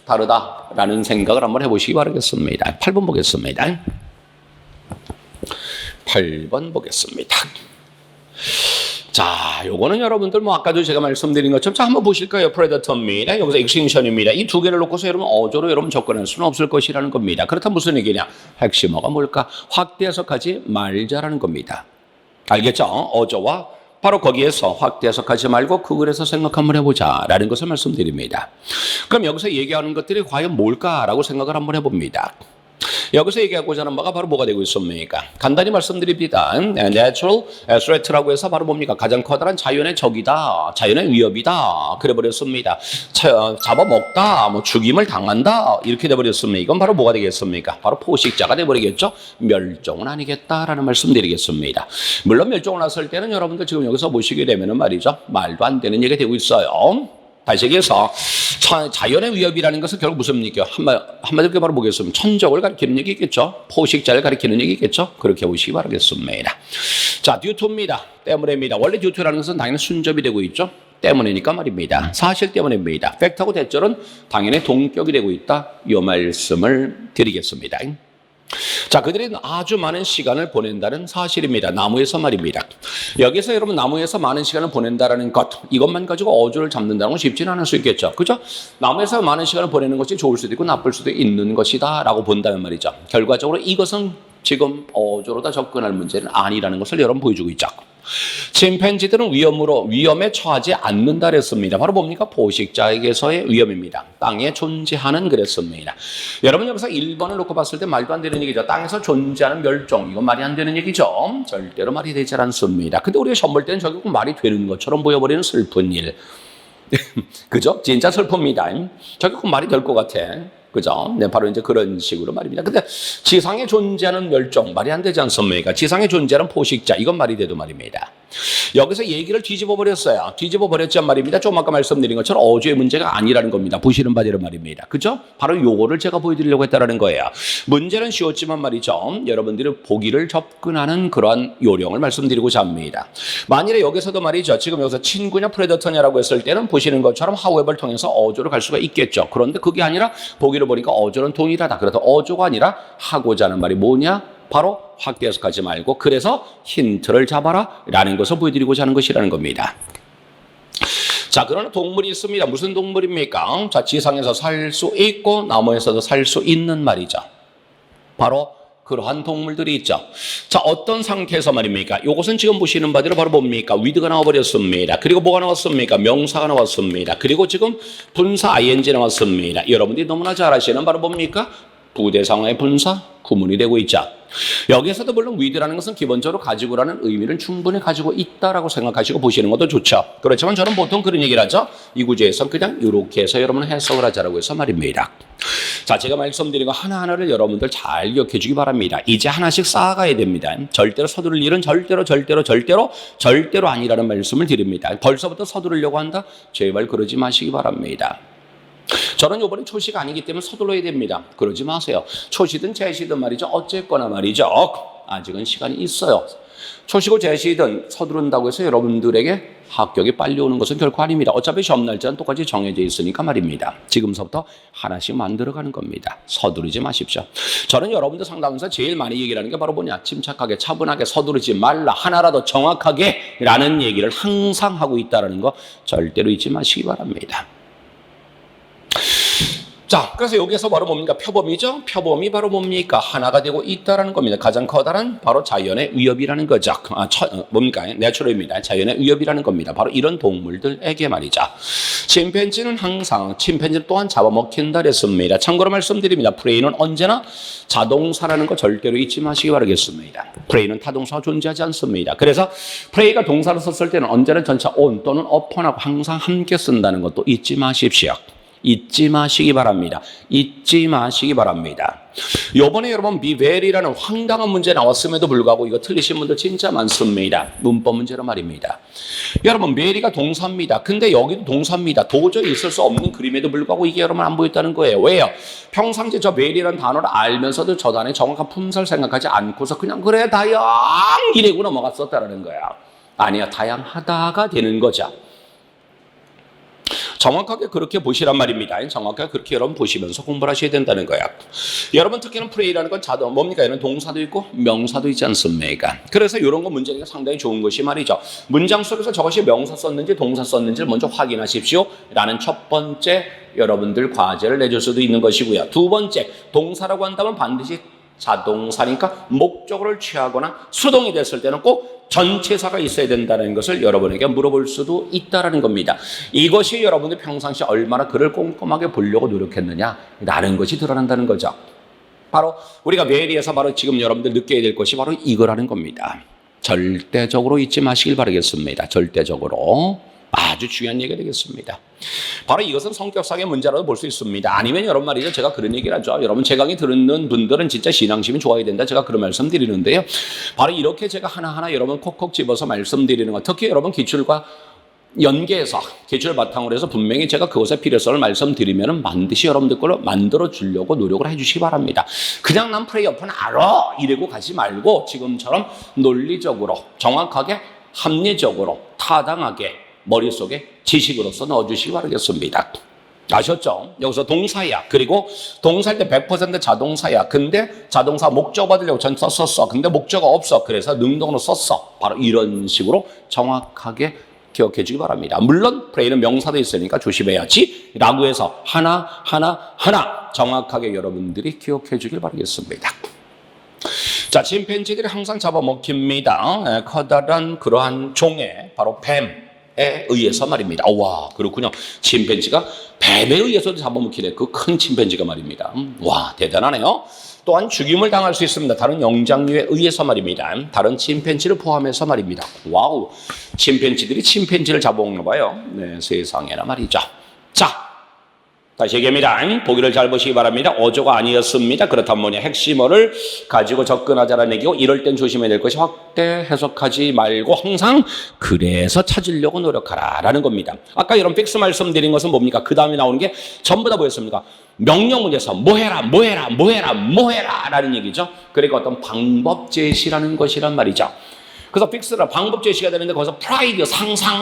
다르다라는 생각을 한번 해보시기 바라겠습니다. 8번 보겠습니다. 8번 보겠습니다. 자, 요거는 여러분들 아까도 제가 말씀드린 것처럼 자 한번 보실까요? 프레데터입니다. 여기서 익스팅션입니다. 이 두 개를 놓고서 여러분 어조로 여러분 접근할 수는 없을 것이라는 겁니다. 그렇다면 무슨 얘기냐? 핵심어가 뭘까? 확대 해석하지 말자라는 겁니다. 알겠죠? 어조와 바로 거기에서 확대 해석하지 말고 그 글에서 생각 한번 해보자라는 것을 말씀드립니다. 그럼 여기서 얘기하는 것들이 과연 뭘까라고 생각을 한번 해봅니다. 여기서 얘기하고자 하는 바가 바로 뭐가 되고 있습니까? 간단히 말씀드립니다. Natural threat라고 해서 바로 뭡니까? 가장 커다란 자연의 적이다. 자연의 위협이다. 그래버렸습니다. 잡아먹다. 죽임을 당한다. 이렇게 돼버렸습니다. 이건 바로 뭐가 되겠습니까? 바로 포식자가 돼버리겠죠? 멸종은 아니겠다라는 말씀드리겠습니다. 물론 멸종을 했을 때는 여러분들 지금 여기서 보시게 되면은 말이죠. 말도 안 되는 얘기가 되고 있어요. 다시 얘기해서 자연의 위협이라는 것은 결국 무슨 얘기예요? 한마디로 바로 보겠습니다. 천적을 가리키는 얘기겠죠. 포식자를 가리키는 얘기겠죠. 그렇게 보시기 바라겠습니다. 자, 듀토입니다. 때문에입니다. 원래 듀토라는 것은 당연히 순접이 되고 있죠. 때문이니까 말입니다. 사실 때문입니다. 팩트하고 대절은 당연히 동격이 되고 있다. 이 말씀을 드리겠습니다. 자, 그들이 아주 많은 시간을 보낸다는 사실입니다. 나무에서 말입니다. 여기서 여러분 나무에서 많은 시간을 보낸다는 것, 이것만 가지고 어조를 잡는다는 건 쉽지는 않을 수 있겠죠. 그죠? 나무에서 많은 시간을 보내는 것이 좋을 수도 있고 나쁠 수도 있는 것이다 라고 본다면 말이죠. 결과적으로 이것은 지금 어조로 다 접근할 문제는 아니라는 것을 여러분 보여주고 있죠. 침팬지들은 위험에 처하지 않는다 그랬습니다. 바로 뭡니까? 포식자에게서의 위험입니다. 땅에 존재하는 그랬습니다. 여러분 여기서 1번을 놓고 봤을 때 말도 안 되는 얘기죠. 땅에서 존재하는 멸종, 이건 말이 안 되는 얘기죠. 절대로 말이 되지 않습니다. 근데 우리가 시험 볼 때는 저게 꼭 말이 되는 것처럼 보여버리는 슬픈 일. 그죠? 진짜 슬픕니다. 저게 꼭 말이 될 것 같아. 그죠? 네, 바로 이제 그런 식으로 말입니다. 근데 지상에 존재하는 멸종, 말이 안 되지 않습니까? 지상에 존재하는 포식자, 이건 말이 돼도 말입니다. 여기서 얘기를 뒤집어 버렸어요. 뒤집어 버렸단 말입니다. 좀 아까 말씀드린 것처럼 어조의 문제가 아니라는 겁니다. 보시는 바대로 말입니다. 그죠? 바로 요거를 제가 보여드리려고 했다라는 거예요. 문제는 쉬웠지만 말이죠. 여러분들이 보기를 접근하는 그러한 요령을 말씀드리고자 합니다. 만일에 여기서도 말이죠. 지금 여기서 친구냐 프레더터냐라고 했을 때는 보시는 것처럼 however를 통해서 어조를 갈 수가 있겠죠. 그런데 그게 아니라 보기를 보니까 어조는 동일하다. 그래서 어조가 아니라 하고자 하는 말이 뭐냐? 바로 확대해석하지 말고 그래서 힌트를 잡아라 라는 것을 보여드리고자 하는 것이라는 겁니다. 자, 그러나 동물이 있습니다. 무슨 동물입니까? 자, 지상에서 살 수 있고 나무에서도 살 수 있는 말이죠. 바로 그러한 동물들이 있죠. 자, 어떤 상태에서 말입니까? 이것은 지금 보시는 바대로 바로 뭡니까? with가 나와버렸습니다. 그리고 뭐가 나왔습니까? 명사가 나왔습니다. 그리고 지금 분사 ing 나왔습니다. 여러분들이 너무나 잘 아시는 바로 뭡니까? 부대상어의 분사 구문이 되고 있죠. 여기에서도 물론 with라는 것은 기본적으로 가지고라는 의미를 충분히 가지고 있다라고 생각하시고 보시는 것도 좋죠. 그렇지만 저는 보통 그런 얘기를 하죠. 이 구조에서 그냥 이렇게 해서 여러분 해석을 하자라고 해서 말입니다. 자, 제가 말씀드린 거 하나하나를 여러분들 잘 기억해 주기 바랍니다. 이제 하나씩 쌓아가야 됩니다. 절대로 서두를 일은 절대로 아니라는 말씀을 드립니다. 벌써부터 서두르려고 한다? 제발 그러지 마시기 바랍니다. 저는 이번에 초시가 아니기 때문에 서둘러야 됩니다. 그러지 마세요. 초시든 제시든 말이죠. 어쨌거나 말이죠. 아직은 시간이 있어요. 초시고 제시든 서두른다고 해서 여러분들에게 합격이 빨리 오는 것은 결코 아닙니다. 어차피 시험 날짜는 똑같이 정해져 있으니까 말입니다. 지금서부터 하나씩 만들어가는 겁니다. 서두르지 마십시오. 저는 여러분들 상담에서 제일 많이 얘기를 하는 게 바로 뭐냐. 침착하게 차분하게 서두르지 말라. 하나라도 정확하게 라는 얘기를 항상 하고 있다는 거 절대로 잊지 마시기 바랍니다. 자, 그래서 여기서 바로 뭡니까? 표범이죠? 표범이 바로 뭡니까? 하나가 되고 있다라는 겁니다. 가장 커다란 바로 자연의 위협이라는 거죠. 뭡니까? 내추럴입니다. 자연의 위협이라는 겁니다. 바로 이런 동물들에게 말이죠. 침팬지는 항상, 침팬지는 또한 잡아먹힌다 그랬습니다. 참고로 말씀드립니다. 프레이는 언제나 자동사라는 거 절대로 잊지 마시기 바라겠습니다. 프레이는 타동사가 존재하지 않습니다. 그래서 프레이가 동사로 썼을 때는 언제나 전차 on 또는 upon하고 항상 함께 쓴다는 것도 잊지 마십시오. 잊지 마시기 바랍니다. 잊지 마시기 바랍니다. 요번에 여러분 비벨이라는 황당한 문제 나왔음에도 불구하고 이거 틀리신 분들 진짜 많습니다. 문법 문제로 말입니다. 여러분 베리가 동사입니다. 근데 여기도 동사입니다. 도저히 있을 수 없는 그림에도 불구하고 이게 여러분 안 보였다는 거예요. 왜요? 평상시 저 베리라는 단어를 알면서도 저 단어의 정확한 품사를 생각하지 않고서 그냥 그래 다양 이래고 넘어갔었다는 거야. 아니야, 다양하다가 되는 거죠. 정확하게 그렇게 보시란 말입니다. 정확하게 그렇게 여러분 보시면서 공부를 하셔야 된다는 거야. 여러분 특히는 프레이라는 건 뭡니까? 얘는 동사도 있고 명사도 있지 않습니까? 그래서 이런 거 문제가 상당히 좋은 것이 말이죠. 문장 속에서 저것이 명사 썼는지 동사 썼는지를 먼저 확인하십시오. 라는 첫 번째 여러분들 과제를 내줄 수도 있는 것이고요. 두 번째, 동사라고 한다면 반드시 자동사니까 목적어를 취하거나 수동이 됐을 때는 꼭 전체사가 있어야 된다는 것을 여러분에게 물어볼 수도 있다는 겁니다. 이것이 여러분들 평상시 얼마나 글을 꼼꼼하게 보려고 노력했느냐라는 것이 드러난다는 거죠. 바로 우리가 메리에서 바로 지금 여러분들 느껴야 될 것이 바로 이거라는 겁니다. 절대적으로 잊지 마시길 바라겠습니다. 절대적으로. 아주 중요한 얘기가 되겠습니다. 바로 이것은 성격상의 문제라도 볼 수 있습니다. 아니면 여러분 말이죠. 제가 그런 얘기를 하죠. 여러분 제 강의 듣는 분들은 진짜 신앙심이 좋아야 된다. 제가 그런 말씀 드리는데요. 바로 이렇게 제가 하나하나 여러분 콕콕 집어서 말씀드리는 것. 특히 여러분 기출과 연계해서 기출 바탕으로 해서 분명히 제가 그것의 필요성을 말씀드리면 반드시 여러분들 걸로 만들어 주려고 노력을 해주시기 바랍니다. 그냥 난 프레이어프는 알아 이러고 가지 말고 지금처럼 논리적으로 정확하게 합리적으로 타당하게 머릿속에 지식으로서 넣어주시기 바라겠습니다. 아셨죠? 여기서 동사야. 그리고 동사일 때 100% 자동사야. 근데 자동사 목적 받으려고 전 썼었어. 근데 목적어 없어. 그래서 능동으로 썼어. 바로 이런 식으로 정확하게 기억해 주기 바랍니다. 물론 프레이는 명사도 있으니까 조심해야지 라고 해서 하나 정확하게 여러분들이 기억해 주길 바라겠습니다. 자, 침팬지들이 항상 잡아먹힙니다. 커다란 그러한 종에 바로 뱀에 의해서 말입니다. 와, 그렇군요. 침팬지가 뱀에 의해서도 잡아먹히네. 그 큰 침팬지가 말입니다. 와, 대단하네요. 또한 죽임을 당할 수 있습니다. 다른 영장류에 의해서 말입니다. 다른 침팬지를 포함해서 말입니다. 와우, 침팬지들이 침팬지를 잡아먹나 봐요. 네, 세상에나 말이죠. 자, 다시 얘기합니다. 보기를 잘 보시기 바랍니다. 어조가 아니었습니다. 그렇다면 뭐냐? 핵심어를 가지고 접근하자라는 얘기고, 이럴 땐 조심해야 될 것이 확대 해석하지 말고 항상 그래서 찾으려고 노력하라라는 겁니다. 아까 이런 픽스 말씀드린 것은 뭡니까? 그 다음에 나오는 게 전부 다 뭐였습니까? 명령문에서 뭐 해라 라는 얘기죠. 그러니까 어떤 방법 제시라는 것이란 말이죠. 그래서 픽스라 방법 제시가 되는데 거기서 프라이드 상상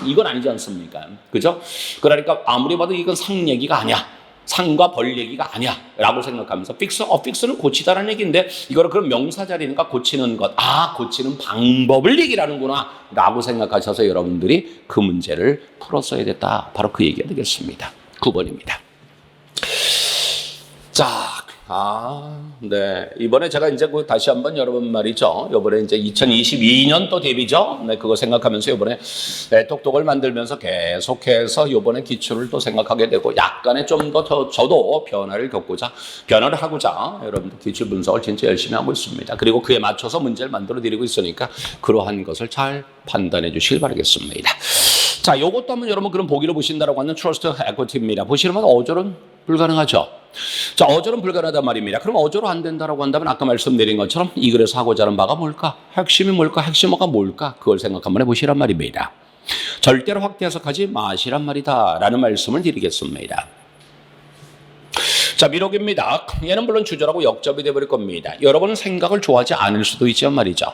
이건 아니지 않습니까? 그죠? 그러니까 아무리 봐도 이건 상 얘기가 아니야. 상과 벌 얘기가 아니야 라고 생각하면서 픽스는 고치다라는 얘기인데 이거를 그럼 명사 자리니까 고치는 것, 고치는 방법을 얘기하는구나 라고 생각하셔서 여러분들이 그 문제를 풀었어야 됐다. 바로 그 얘기가 되겠습니다. 9번입니다. 자, 네. 이번에 제가 이제 다시 한번 여러분 말이죠. 이번에 이제 2022년 또 데뷔죠. 네, 그거 생각하면서 이번에 똑똑을 만들면서 계속해서 이번에 기출을 또 생각하게 되고 약간의 좀 더 저도 변화를 하고자 여러분들 기출 분석을 진짜 열심히 하고 있습니다. 그리고 그에 맞춰서 문제를 만들어 드리고 있으니까 그러한 것을 잘 판단해 주시길 바라겠습니다. 자, 요것도 한번 여러분 그럼 보기로 보신다라고 하는 트러스트 에쿼티입니다. 보시면 어절은 불가능하죠. 자, 어절은 불가능하단 말입니다. 그럼 어절로 안 된다라고 한다면 아까 말씀드린 것처럼 이 글에서 하고자 하는 바가 뭘까? 핵심이 뭘까? 핵심어가 뭘까? 그걸 생각 한번 해보시란 말입니다. 절대로 확대 해석하지 마시란 말이다 라는 말씀을 드리겠습니다. 자, 미록입니다. 얘는 물론 주절하고 역접이 되어버릴 겁니다. 여러분은 생각을 좋아하지 않을 수도 있지만 말이죠.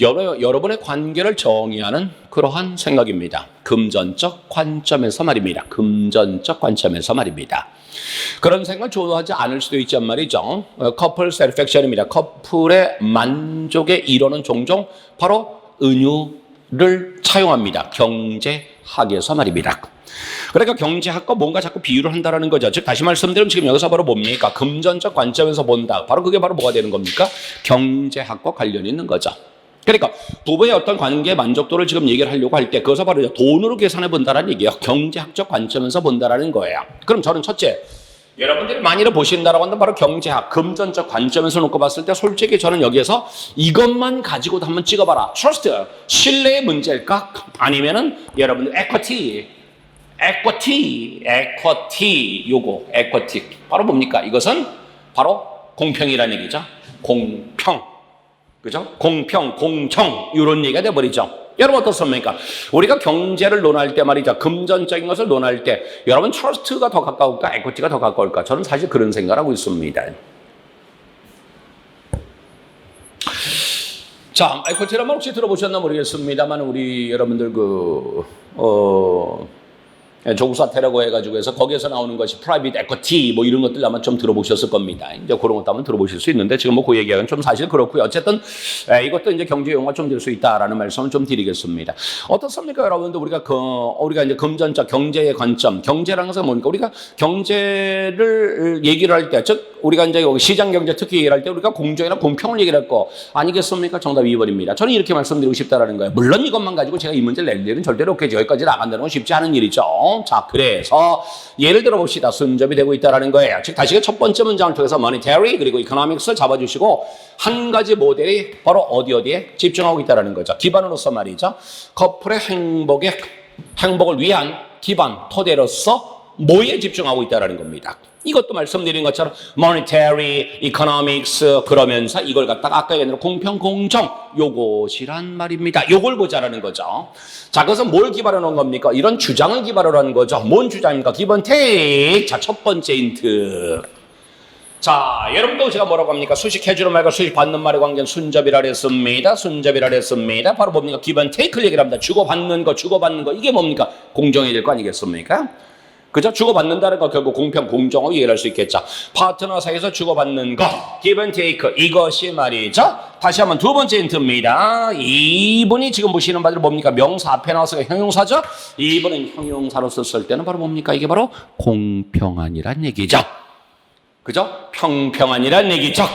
여러분의 관계를 정의하는 그러한 생각입니다. 금전적 관점에서 말입니다. 금전적 관점에서 말입니다. 그런 생각을 좋아하지 않을 수도 있지만 말이죠. 커플 세티스팩션입니다. 커플의 만족에 이르는 종종 바로 은유를 차용합니다. 경제학에서 말입니다. 그러니까 경제학과 뭔가 자꾸 비유를 한다는 거죠. 즉 다시 말씀드리면 지금 여기서 바로 뭡니까? 금전적 관점에서 본다. 바로 그게 바로 뭐가 되는 겁니까? 경제학과 관련이 있는 거죠. 그러니까 부부의 어떤 관계의 만족도를 지금 얘기를 하려고 할 때 그것을 바로 돈으로 계산해 본다는 얘기예요. 경제학적 관점에서 본다라는 거예요. 그럼 저는 첫째, 여러분들이 많이들 보신다라고 한다면 바로 경제학, 금전적 관점에서 놓고 봤을 때 솔직히 저는 여기에서 이것만 가지고도 한번 찍어봐라. 트러스트, 신뢰의 문제일까? 아니면은 여러분들 에쿼티, 요거, 에쿼티. 바로 뭡니까? 이것은 바로 공평이라는 얘기죠. 공평. 그죠? 공평, 공정. 이런 얘기가 돼버리죠. 여러분 어떻습니까? 우리가 경제를 논할 때 말이죠. 금전적인 것을 논할 때 여러분 트러스트가 더 가까울까? 에쿼티가 더 가까울까? 저는 사실 그런 생각을 하고 있습니다. 자, 에쿼티라면 혹시 들어보셨나 모르겠습니다만 우리 여러분들 조국사태라고 해가지고 해서 거기에서 나오는 것이 프라이빗 에쿼티 뭐 이런 것들 아마 좀 들어보셨을 겁니다. 이제 그런 것도 한번 들어보실 수 있는데 지금 뭐 그 얘기하기는 좀 사실 그렇고요. 어쨌든 이것도 이제 경제 용어가 좀 될 수 있다라는 말씀을 좀 드리겠습니다. 어떻습니까, 여러분들? 우리가 이제 금전적 경제의 관점, 경제라는 것은 뭡니까? 우리가 경제를 얘기를 할 때, 즉 우리가 이제 시장 경제 특히 얘기를 할 때 우리가 공정이나 공평을 얘기를 할 거 아니겠습니까? 정답 2번입니다. 저는 이렇게 말씀드리고 싶다라는 거예요. 물론 이것만 가지고 제가 이 문제를 낼 일은 절대로 없겠죠. 여기까지 나간다는 건 쉽지 않은 일이죠. 자, 그래서 예를 들어 봅시다. 순접이 되고 있다는 거예요. 즉 다시 첫 번째 문장을 통해서 monetary 그리고 economics를 잡아주시고 한 가지 모델이 바로 어디에 집중하고 있다는 거죠. 기반으로서 말이죠. 커플의 행복을 위한 기반, 토대로서 뭐에 집중하고 있다는 겁니다. 이것도 말씀드린 것처럼 monetary, economics 그러면서 이걸 갖다가 아까 얘기한 공평, 공정 요것이란 말입니다. 요걸 보자라는 거죠. 자, 그것은 뭘 기반으로 놓은 겁니까? 이런 주장을 기반으로 하는 거죠. 뭔 주장입니까? 기본 테이크. 자, 첫 번째 힌트. 자, 여러분도 제가 뭐라고 합니까? 수식 해주는 말과 수식 받는 말의 관계는 순접이라 그랬습니다. 바로 뭡니까? 기본 테이크를 얘기를 합니다. 주고받는 거. 이게 뭡니까? 공정해야 될 거 아니겠습니까? 그죠? 주고받는다는 거 결국 공평, 공정하고 이해할 수 있겠죠. 파트너 사이에서 주고받는 거, give and take, 이것이 말이죠. 다시 한번 두 번째 힌트입니다. 이분이 지금 보시는 바대로 뭡니까? 명사 앞에 나와서 형용사죠? 이분은 형용사로 썼을 때는 바로 뭡니까? 이게 바로 공평한이란 얘기죠. 그죠? 평평한이란 얘기죠.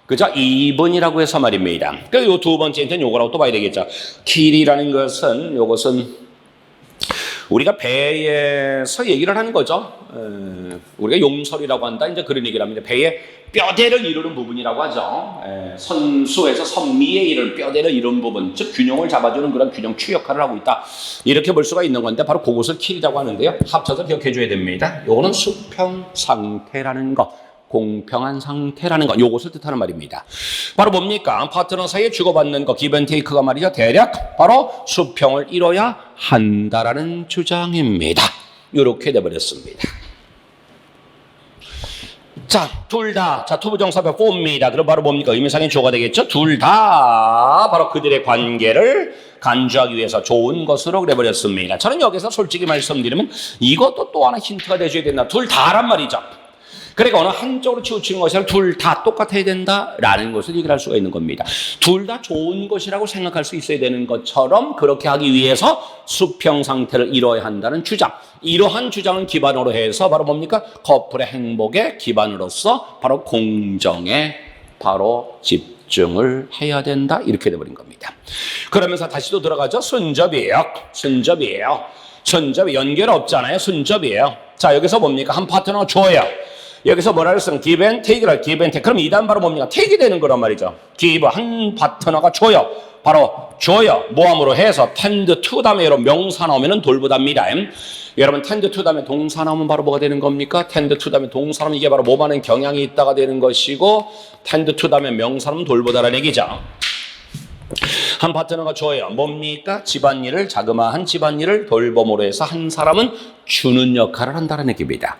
그죠? 이분이라고 해서 말입니다. 그리고 두 번째 힌트는 요거라고 또 봐야 되겠죠. 길이라는 것은 요것은 우리가 배에서 얘기를 하는 거죠. 우리가 용설이라고 한다. 이제 그런 얘기를 합니다. 배의 뼈대를 이루는 부분이라고 하죠. 선수에서 선미에 이르는 뼈대를 이루는 부분, 즉 균형을 잡아주는 그런 균형 추 역할을 하고 있다. 이렇게 볼 수가 있는 건데 바로 그것을 킬이라고 하는데요. 합쳐서 기억해 줘야 됩니다. 요거는 수평 상태라는 거. 공평한 상태라는 것, 요것을 뜻하는 말입니다. 바로 뭡니까? 파트너 사이에 주고받는 거, 기브 앤 테이크가 말이죠. 대략 바로 수평을 이뤄야 한다라는 주장입니다. 이렇게 돼버렸습니다. 자, 둘 다, 자, 투부정사표 4입니다. 그럼 바로 뭡니까? 의미상의 주어가 되겠죠? 둘 다 바로 그들의 관계를 간주하기 위해서 좋은 것으로 그래버렸습니다. 저는 여기서 솔직히 말씀드리면 이것도 또 하나 힌트가 되줘야 된다. 둘 다란 말이죠. 그러니까 어느 한쪽으로 치우치는 것이 아니라 둘 다 똑같아야 된다라는 것을 얘기를 할 수가 있는 겁니다. 둘 다 좋은 것이라고 생각할 수 있어야 되는 것처럼 그렇게 하기 위해서 수평 상태를 이뤄야 한다는 주장. 이러한 주장을 기반으로 해서 바로 뭡니까? 커플의 행복의 기반으로서 바로 공정에 바로 집중을 해야 된다. 이렇게 돼버린 겁니다. 그러면서 다시 또 들어가죠. 순접이에요. 순접이에요. 순접이 연결 없잖아요. 순접이에요. 자, 여기서 뭡니까? 한 파트너가 줘요. 여기서 뭐라 그랬어요? give and take라, give and take. 그럼 이 다음 바로 뭡니까? take 되는 거란 말이죠. give, 한 파트너가 줘요. 바로 줘요. 모함으로 해서 tend to 다음에 여러분 명사 나오면 돌보답니다. 여러분 tend to 다음에 동사 나오면 바로 뭐가 되는 겁니까? tend to 다음에 동사 나오면 이게 바로 뭐하는 경향이 있다가 되는 것이고 tend to 다음에 명사 나오면 돌보다라는 얘기죠. 한 파트너가 줘요. 뭡니까? 집안일을, 자그마한 집안일을 돌봄으로 해서 한 사람은 주는 역할을 한다는 얘기입니다.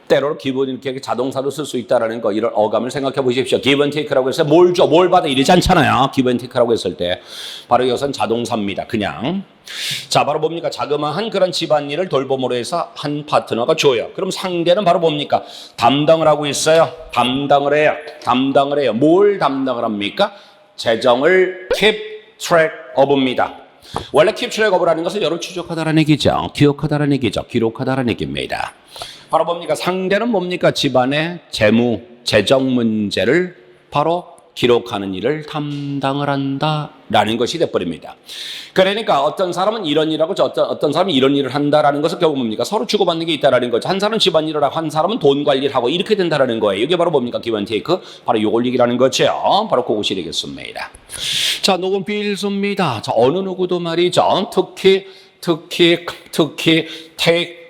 때로는 기본 이렇게 자동사로 쓸 수 있다라는 거, 이런 어감을 생각해 보십시오. give and take라고 해서 뭘 줘, 뭘 받아 이러지 않잖아요. give and take라고 했을 때 바로 이것은 자동사입니다. 그냥 자, 바로 뭡니까? 자그마한 그런 집안일을 돌봄으로 해서 한 파트너가 줘요. 그럼 상대는 바로 뭡니까? 담당을 하고 있어요. 담당을 해요. 담당을 해요. 뭘 담당을 합니까? 재정을 keep track of입니다. 원래 keep track of라는 것은 여러분 추적하다라는 얘기죠. 기억하다라는 얘기죠. 기록하다라는 얘기입니다. 바로 뭡니까? 상대는 뭡니까? 집안의 재무, 재정 문제를 바로 기록하는 일을 담당을 한다라는 것이 돼버립니다. 그러니까 어떤 사람은 이런 일하고 어떤 사람은 이런 일을 한다라는 것은 결국 뭡니까? 서로 주고받는 게 있다라는 거죠. 한 사람은 집안일을 하고 한 사람은 돈 관리를 하고 이렇게 된다라는 거예요. 이게 바로 뭡니까? give and take. 바로 요걸 얘기라는 거죠. 바로 그것이 되겠습니다. 자, 녹음 필수입니다. 자, 어느 누구도 말이죠. 특히 take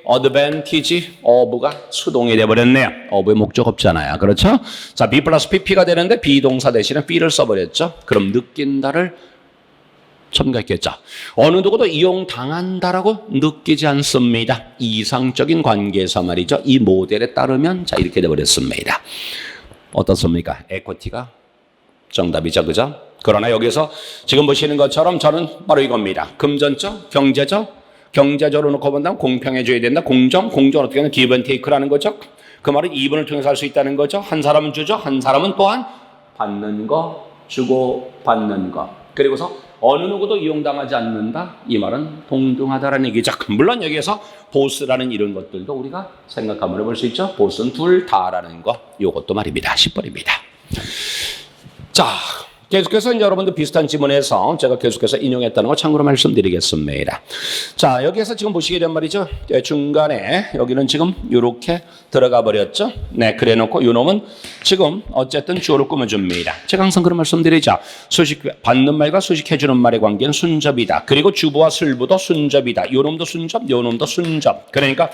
advantage of가 수동이 돼버렸네요. of의 목적 없잖아요. 그렇죠? 자, be 플러스 pp가 되는데 비동사 대신에 be를 써버렸죠. 그럼 느낀다를 첨가했겠죠. 어느 누구도 이용당한다라고 느끼지 않습니다. 이상적인 관계에서 말이죠. 이 모델에 따르면 자, 이렇게 돼버렸습니다. 어떻습니까? 에코티가 정답이죠. 그죠? 그러나 여기서 지금 보시는 것처럼 저는 바로 이겁니다. 금전적, 경제적, 경제적으로 놓고 본다면 공평해져야 된다. 공정은 어떻게 하면 give and take라는 거죠. 그 말은 이분을 통해서 할 수 있다는 거죠. 한 사람은 주죠. 한 사람은 또한 받는 거, 주고 받는 거. 그리고서 어느 누구도 이용당하지 않는다. 이 말은 동등하다라는 얘기죠. 물론 여기에서 보스라는 이런 것들도 우리가 생각하면 해볼 수 있죠. 보스는 둘 다라는 거. 이것도 말입니다. 10번입니다. 자, 계속해서 이제 여러분들 비슷한 지문에서 제가 계속해서 인용했다는 거 참고로 말씀드리겠습니다. 자, 여기에서 지금 보시게 된 말이죠. 중간에 여기는 지금 이렇게 들어가 버렸죠. 네, 그래 놓고 요 놈은 지금 어쨌든 주어를 꾸며줍니다. 제가 항상 그런 말씀드리죠. 받는 말과 수식해주는 말의 관계는 순접이다. 그리고 주부와 술부도 순접이다. 요 놈도 순접, 요 놈도 순접. 그러니까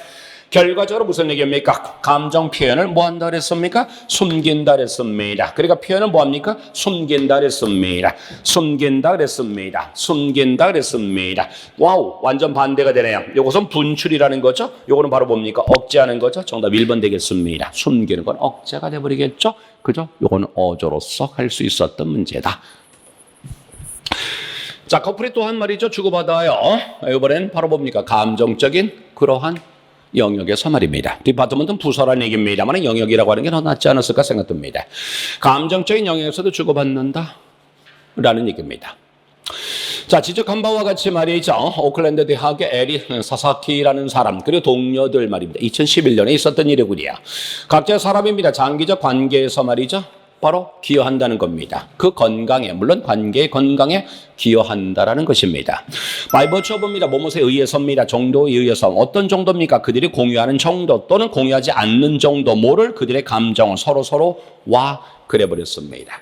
결과적으로 무슨 얘기입니까? 감정 표현을 뭐 한다 그랬습니까? 숨긴다 그랬습니다. 그러니까 표현을 뭐 합니까? 숨긴다 그랬습니다. 숨긴다 그랬습니다. 숨긴다 그랬습니다. 와우, 완전 반대가 되네요. 요것은 분출이라는 거죠. 요거는 바로 뭡니까? 억제하는 거죠. 정답 1번 되겠습니다. 숨기는 건 억제가 돼버리겠죠. 그죠? 요거는 어조로서 할 수 있었던 문제다. 자, 커플이 또 한 말이죠. 주고받아요. 이번엔 바로 뭡니까? 감정적인 그러한 영역에서 말입니다. 디파트먼트는 부서라는 얘기입니다만 영역이라고 하는 게 더 낫지 않았을까 생각됩니다. 감정적인 영역에서도 주고받는다 라는 얘기입니다. 자, 지적한 바와 같이 말이죠. 오클랜드 대학의 에리 사사키라는 사람 그리고 동료들 말입니다. 2011년에 있었던 일이군요. 각자의 사람입니다. 장기적 관계에서 말이죠. 바로 기여한다는 겁니다. 그 건강에, 물론 관계의 건강에 기여한다라는 것입니다. 바이블 처분입니다. 뭐뭐에 의해서입니다. 정도에 의해서. 어떤 정도입니까? 그들이 공유하는 정도 또는 공유하지 않는 정도, 뭐를 그들의 감정을 서로 와 그래버렸습니다.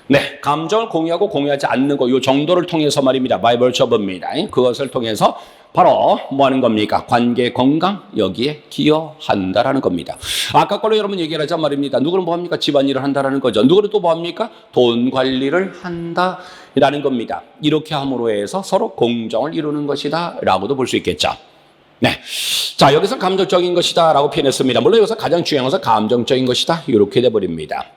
네, 감정을 공유하고 공유하지 않는 거, 이 정도를 통해서 말입니다. 바이블 처분입니다. 그것을 통해서 바로 뭐 하는 겁니까? 관계 건강, 여기에 기여한다라는 겁니다. 아까 걸로 여러분 얘기를 하자 말입니다. 누구는 뭐 합니까? 집안일을 한다라는 거죠. 누구는 또 뭐 합니까? 돈 관리를 한다라는 겁니다. 이렇게 함으로 해서 서로 공정을 이루는 것이다 라고도 볼 수 있겠죠. 네. 자, 여기서 감정적인 것이다 라고 표현했습니다. 물론 여기서 가장 중요한 것은 감정적인 것이다. 이렇게 돼버립니다.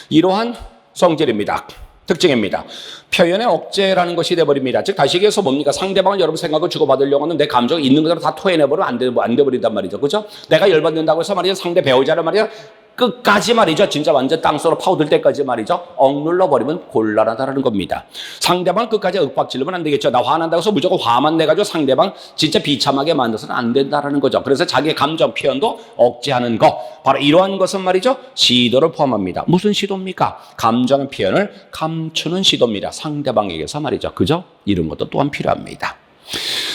이러한 성질입니다. 특징입니다. 표현의 억제라는 것이 돼버립니다. 즉 다시 얘기해서 뭡니까? 상대방을 여러분 생각을 주고받으려고 하면 내 감정이 있는 그대로 다 토해내버리면 안 돼버린단 말이죠. 그죠? 내가 열받는다고 해서 말이죠. 상대 배우자를 말이죠. 끝까지 말이죠. 진짜 완전 땅속으로 파고들 때까지 말이죠. 억눌러버리면 곤란하다는 겁니다. 상대방 끝까지 윽박지르면 안 되겠죠. 나 화난다고 해서 무조건 화만 내가지고 상대방 진짜 비참하게 만들어서는 안 된다는 거죠. 그래서 자기의 감정 표현도 억제하는 것. 바로 이러한 것은 말이죠. 시도를 포함합니다. 무슨 시도입니까? 감정 표현을 감추는 시도입니다. 상대방에게서 말이죠. 그죠? 이런 것도 또한 필요합니다.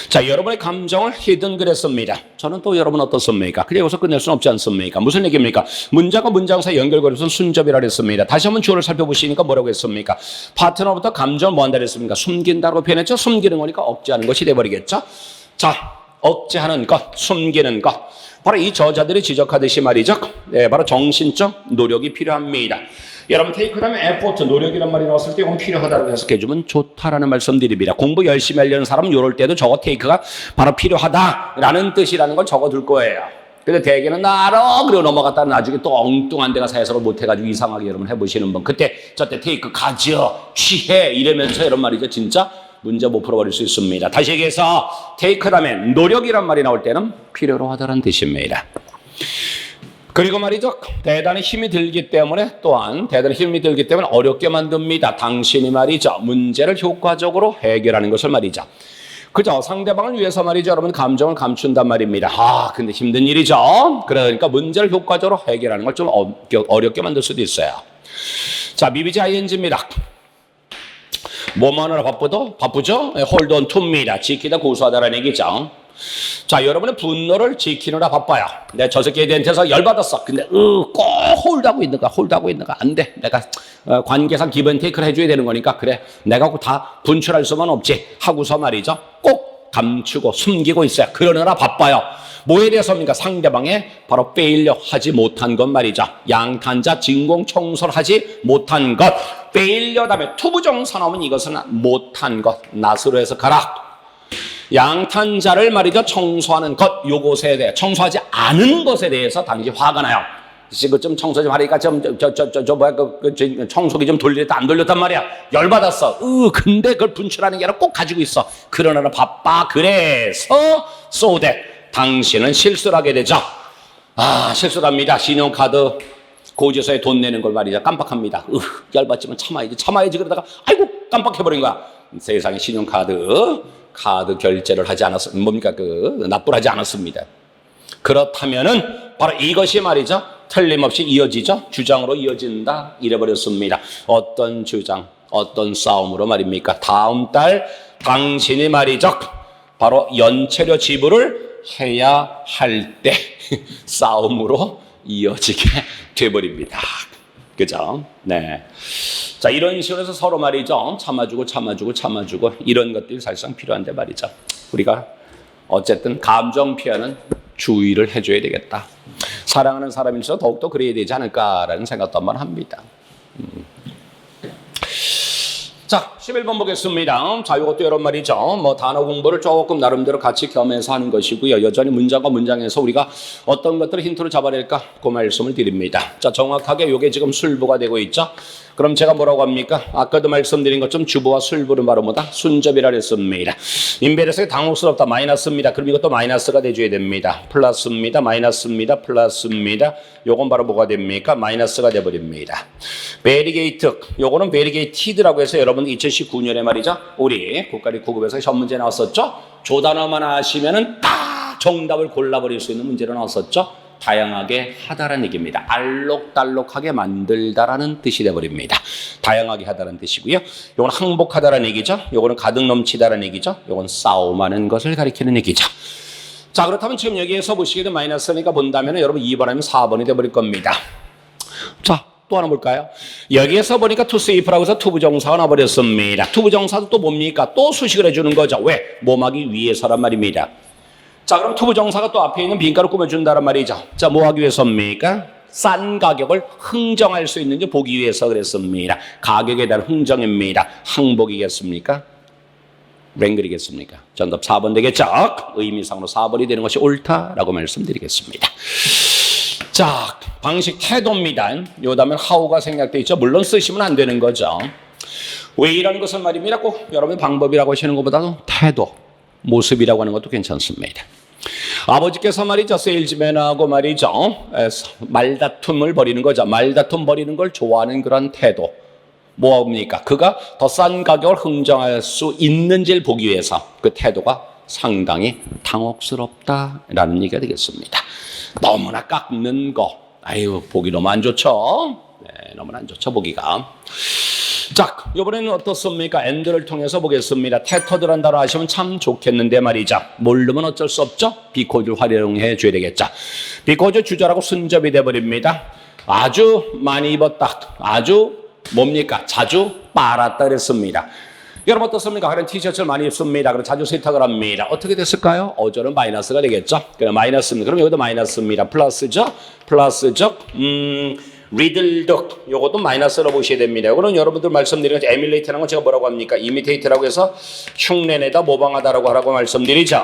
자, 여러분의 감정을 히든 그랬습니다. 저는 또 여러분 어떻습니까? 그냥 여기서 끝낼 수는 없지 않습니까? 무슨 얘기입니까? 문장과 문장 사이 연결고리에서는 순접이라 그랬습니다. 다시 한번 주어를 살펴보시니까 뭐라고 했습니까? 파트너부터 감정을 뭐 한다 그랬습니까? 숨긴다고 표현했죠? 숨기는 거니까 억제하는 것이 돼버리겠죠? 자, 억제하는 것, 숨기는 것. 바로 이 저자들이 지적하듯이 말이죠. 네, 바로 정신적 노력이 필요합니다. 여러분 테이크 다음에 에포트, 노력이란 말이 나왔을 때 이건 필요하다고 해석해주면 좋다라는 말씀드립니다. 공부 열심히 하려는 사람은 이럴 때도 저거 테이크가 바로 필요하다라는 뜻이라는 걸 적어둘 거예요. 근데 대개는 알아 그리고 넘어갔다 나중에 또 엉뚱한 데 가서 해석을 못해가지고 이상하게 여러분 해보시는 분, 그때 저때 테이크 가져 취해 이러면서 이런 말이죠. 진짜 문제 못 풀어버릴 수 있습니다. 다시 얘기해서 테이크 다음에 노력이란 말이 나올 때는 필요로 하다는 뜻입니다. 그리고 말이죠. 대단히 힘이 들기 때문에 또한 대단히 힘이 들기 때문에 어렵게 만듭니다. 당신이 말이죠. 문제를 효과적으로 해결하는 것을 말이죠. 그죠? 상대방을 위해서 말이죠. 여러분 감정을 감춘단 말입니다. 근데 힘든 일이죠. 그러니까 문제를 효과적으로 해결하는 걸 좀 어렵게 만들 수도 있어요. 자, 미비지 ing입니다. 뭐만 하나 바쁘죠? hold on to입니다. 지키다 고수하다라는 얘기죠. 자, 여러분의 분노를 지키느라 바빠요. 내가 저 새끼에 대해서 열받았어. 근데 꼭 홀드하고 있는 거 안 돼. 내가 관계상 기본 테이크를 해줘야 되는 거니까 그래. 내가 다 분출할 수만 없지 하고서 말이죠. 꼭 감추고 숨기고 있어요. 그러느라 바빠요. 뭐에 대해서입니까? 상대방의 바로 페일려 하지 못한 것 말이죠. 양탄자 진공 청소를 하지 못한 것. 페일려 다음에 투부정사 나오면 이것은 못한 것. 낫으로 해서 가라. 양탄자를 말이죠. 청소하는 것, 요것에 대해 청소하지 않은 것에 대해서 당시 화가 나요. 지금 좀 청소 좀 하니까 청소기 좀 돌렸다 안 돌렸단 말이야. 열받았어. 근데 그걸 분출하는 게 아니라 꼭 가지고 있어. 그러나 바빠. 그래서 so that 당신은 실수를 하게 되죠. 실수를 합니다. 신용카드 고지서에 돈 내는 걸 말이죠. 깜빡합니다. 열받지만 참아야지. 그러다가 아이고 깜빡해버린 거야. 세상에 신용카드 결제를 하지 않았습니다. 납부를 하지 않았습니다. 그렇다면은 바로 이것이 말이죠. 틀림없이 이어지죠. 주장으로 이어진다. 이래버렸습니다. 어떤 주장, 어떤 싸움으로 말입니까? 다음 달 당신이 말이죠. 바로 연체료 지불을 해야 할 때 싸움으로 이어지게 돼버립니다. 그죠? 네. 자, 이런 식으로 해서 서로 말이죠. 참아주고 이런 것들이 사실상 필요한데 말이죠. 우리가 어쨌든 감정 표현은 주의를 해줘야 되겠다. 사랑하는 사람일수록 더욱더 그래야 되지 않을까라는 생각도 한번 합니다. 자, 11번 보겠습니다. 자, 이것도 여러 말이죠. 뭐 단어 공부를 조금 나름대로 같이 겸해서 하는 것이고요. 여전히 문장과 문장에서 우리가 어떤 것들을 힌트로 잡아낼까? 그 말씀을 드립니다. 자, 정확하게 이게 지금 술부가 되고 있죠. 그럼 제가 뭐라고 합니까? 아까도 말씀드린 것처럼 주부와 술부는 바로 뭐다? 순접이라 했습니다. 인베레스가 당혹스럽다. 마이너스입니다. 그럼 이것도 마이너스가 돼줘야 됩니다. 플러스입니다. 마이너스입니다. 플러스입니다. 요건 바로 뭐가 됩니까? 마이너스가 돼버립니다. 베리게이트. 요거는 베리게이티드라고 해서 여러분 2019년에 말이죠. 우리 국가리 9급에서 시험 문제 나왔었죠. 조 단어만 아시면은 딱 정답을 골라버릴 수 있는 문제로 나왔었죠. 다양하게 하다라는 얘기입니다. 알록달록하게 만들다라는 뜻이 되어버립니다. 다양하게 하다라는 뜻이고요. 요건 항복하다라는 얘기죠. 요거는 가득 넘치다라는 얘기죠. 요건 싸움하는 것을 가리키는 얘기죠. 자, 그렇다면 지금 여기에서 보시게 된 마이너스니까 본다면 여러분 2번 아니면 4번이 되어버릴 겁니다. 자, 또 하나 볼까요? 여기에서 보니까 to save라고 해서 투부정사가 나버렸습니다. 투부정사도 또 뭡니까? 또 수식을 해주는 거죠. 왜? 뭐하기 위해서란 말입니다. 자, 그럼 투부정사가 또 앞에 있는 빈가루 꾸며준다란 말이죠. 자, 뭐하기 위해서입니까? 싼 가격을 흥정할 수 있는지 보기 위해서 그랬습니다. 가격에 대한 흥정입니다. 항복이겠습니까? 랭글이겠습니까? 정답 4번 되겠죠? 의미상으로 4번이 되는 것이 옳다라고 말씀드리겠습니다. 자, 방식 태도입니다. 요 다음에 how가 생략되어 있죠. 물론 쓰시면 안 되는 거죠. 왜이라는 것은 말입니다. 꼭 여러분의 방법이라고 하시는 것보다도 태도, 모습이라고 하는 것도 괜찮습니다. 아버지께서 말이죠. 세일즈맨하고 말이죠. 말다툼을 벌이는 거죠. 말다툼 벌이는 걸 좋아하는 그런 태도. 뭐입니까? 그가 더 싼 가격을 흥정할 수 있는지를 보기 위해서 그 태도가 상당히 당혹스럽다라는 얘기가 되겠습니다. 너무나 깎는 거, 아유 보기 너무 안 좋죠. 네, 너무 안 좋죠 보기가. 자, 이번에는 어떻습니까? and를 통해서 보겠습니다. 테터드란 단어 하시면 참 좋겠는데 말이죠. 모르면 어쩔 수 없죠. 비코즈를 활용해 줘야 되겠죠. 비코즈 주절하고 순접이 돼버립니다. 아주 많이 입었다. 아주 뭡니까? 자주 빨았다 그랬습니다. 여러분 어떻습니까? 하는 티셔츠를 많이 입습니다. 그럼 자주 세탁을 합니다. 어떻게 됐을까요? 어절은 마이너스가 되겠죠. 그럼 마이너스입니다. 그럼 여기도 마이너스입니다. 플러스죠? 플러스죠? 리들덕 요것도 마이너스로 보셔야 됩니다. 이거는 여러분들 말씀드리는 것 에뮬레이트라는 건 제가 뭐라고 합니까? 이미테이트라고 해서 흉내내다 모방하다라고 하라고 말씀드리죠.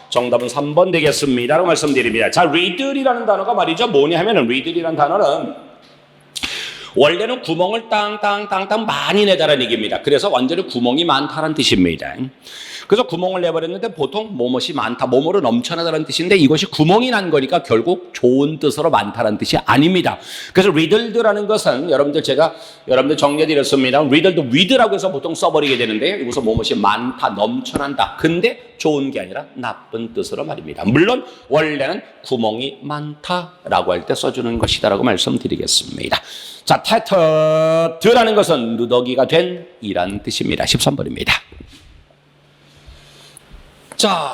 정답은 3번 되겠습니다. 라고 말씀드립니다. 자, 리들이라는 단어가 말이죠. 뭐냐 하면은 리들이라는 단어는 원래는 구멍을 땅땅땅땅 많이 내다라는 얘기입니다. 그래서 완전히 구멍이 많다라는 뜻입니다. 그래서 구멍을 내버렸는데 보통 뭐뭇이 많다, 뭐뭐로 넘쳐나다라는 뜻인데 이것이 구멍이 난 거니까 결국 좋은 뜻으로 많다라는 뜻이 아닙니다. 그래서 riddled라는 것은 제가 여러분들 정리해드렸습니다. riddled with라고 해서 보통 써버리게 되는데 여기서 뭐뭇이 많다, 넘쳐난다. 근데 좋은 게 아니라 나쁜 뜻으로 말입니다. 물론 원래는 구멍이 많다라고 할 때 써주는 것이다라고 말씀드리겠습니다. 자, tattered라는 것은 누더기가 된 이란 뜻입니다. 13번입니다. 자,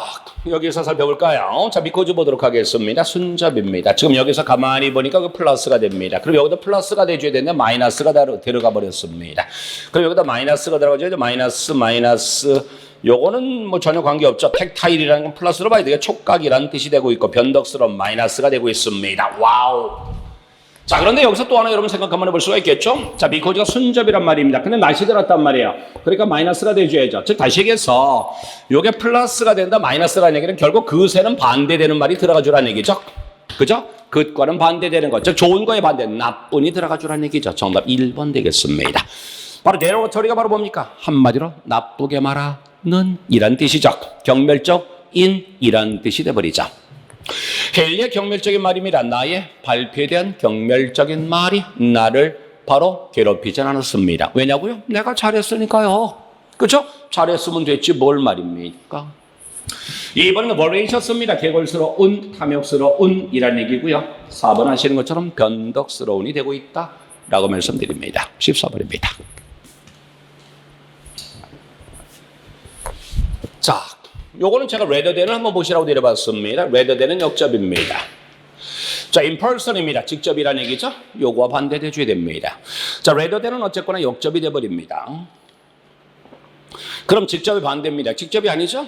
여기서 살펴볼까요? 자, because 보도록 하겠습니다. 순접입니다. 지금 여기서 가만히 보니까 그 플러스가 됩니다. 그럼 여기다 플러스가 돼줘야 되는데 마이너스가 들어가 버렸습니다. 그럼 여기다 마이너스가 들어가줘야죠. 마이너스. 요거는 뭐 전혀 관계없죠. 텍타일이라는 건 플러스로 봐야 되게 촉각이라는 뜻이 되고 있고 변덕스러운 마이너스가 되고 있습니다. 와우. 자, 그런데 여기서 또 하나 여러분 생각 한번 해볼 수가 있겠죠? 자, because가 순접이란 말입니다. 근데 날씨 들었단 말이에요. 그러니까 마이너스가 돼줘야죠. 즉, 다시 얘기해서 요게 플러스가 된다, 마이너스라는 얘기는 결국 그새는 반대되는 말이 들어가 주라는 얘기죠. 그죠? 그것과는 반대되는 것. 즉, 좋은 거에 반대, 나쁜이 들어가 주라는 얘기죠. 정답 1번 되겠습니다. 바로 내로터리가 바로 뭡니까? 한마디로 나쁘게 말하는 이란 뜻이죠. 경멸적인 이란 뜻이 돼버리죠. 헨리의 경멸적인 말입니다. 나의 발표에 대한 경멸적인 말이 나를 바로 괴롭히지 않았습니다. 왜냐고요? 내가 잘했으니까요. 그렇죠? 잘했으면 됐지 뭘 말입니까? 이번에는 voracious 개걸스러운, 탐욕스러운 이란 얘기고요. 4번 하시는 것처럼 변덕스러운이 되고 있다라고 말씀드립니다. 14번입니다. 자, 요거는 제가 rather than을 한번 보시라고 내려봤습니다. rather than은 역접입니다. 자, in person입니다. 직접이라는 얘기죠. 요거와 반대돼줘야 됩니다. 자, rather than은 어쨌거나 역접이 돼버립니다. 그럼 직접이 반대입니다. 직접이 아니죠?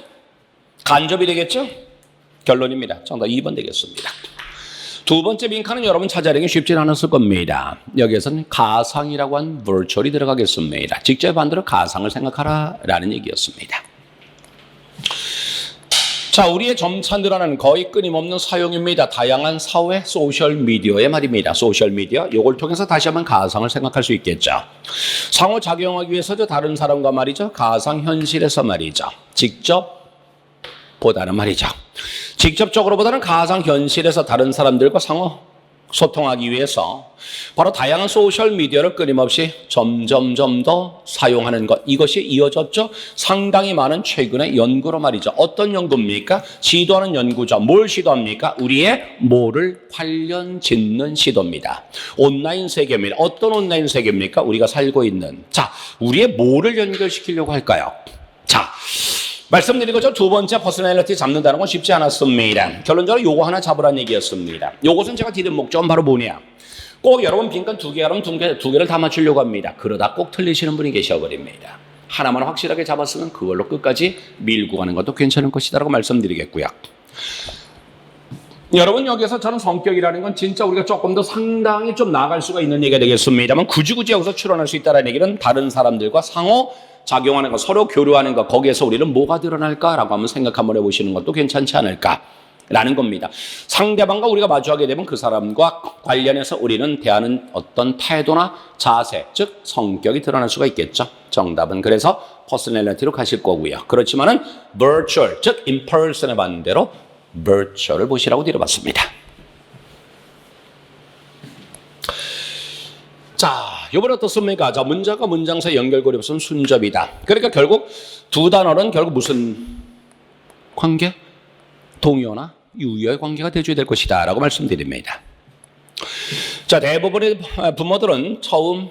간접이 되겠죠? 결론입니다. 정답 2번 되겠습니다. 두 번째 빈칸은 여러분 찾아내기 쉽지 않았을 겁니다. 여기에서는 가상이라고 한 virtual이 들어가겠습니다. 직접 반대로 가상을 생각하라라는 얘기였습니다. 자, 우리의 점차 늘어나는 거의 끊임없는 사용입니다. 다양한 사회 소셜미디어의 말입니다. 소셜미디어, 이걸 통해서 다시 한번 가상을 생각할 수 있겠죠. 상호작용하기 위해서죠. 다른 사람과 말이죠. 가상현실에서 말이죠. 직접 보다는 말이죠. 직접적으로 보다는 가상현실에서 다른 사람들과 상호 소통하기 위해서 바로 다양한 소셜미디어를 끊임없이 점점 더 사용하는 것, 이것이 이어졌죠. 상당히 많은 최근의 연구로 말이죠. 어떤 연구입니까? 시도하는 연구죠. 뭘 시도합니까? 우리의 뭐를 관련 짓는 시도입니다. 온라인 세계입니다. 어떤 온라인 세계입니까? 우리가 살고 있는. 자, 우리의 뭐를 연결시키려고 할까요? 자, 말씀드린 것처럼 두 번째 퍼스널리티 잡는다는 건 쉽지 않았습니다. 결론적으로 요거 하나 잡으라는 얘기였습니다. 요것은 제가 디딘 목적은 바로 뭐냐? 꼭 여러분 빈칸 두 개라면 두 개를 다 맞추려고 합니다. 그러다 꼭 틀리시는 분이 계셔버립니다. 하나만 확실하게 잡았으면 그걸로 끝까지 밀고 가는 것도 괜찮은 것이다라고 말씀드리겠고요. 여러분, 여기서 저는 성격이라는 건 진짜 우리가 조금 더 상당히 좀 나아갈 수가 있는 얘기가 되겠습니다만, 굳이 여기서 출연할 수 있다는 얘기는 다른 사람들과 상호 작용하는 것, 서로 교류하는 것, 거기에서 우리는 뭐가 드러날까라고 한번 생각 한번 해보시는 것도 괜찮지 않을까라는 겁니다. 상대방과 우리가 마주하게 되면 그 사람과 관련해서 우리는 대하는 어떤 태도나 자세, 즉 성격이 드러날 수가 있겠죠. 정답은 그래서 퍼스널리티로 가실 거고요. 그렇지만은 virtual, 즉 in-person의 반대로 virtual을 보시라고 드려봤습니다. 자, 이번에 어떻습니까? 자, 문자가 문장 사이 연결고리 없으면 순접이다. 그러니까 결국 두 단어는 결국 무슨 관계? 동요나 유효의 관계가 되어야 될 것이다 라고 말씀드립니다. 자, 대부분의 부모들은 처음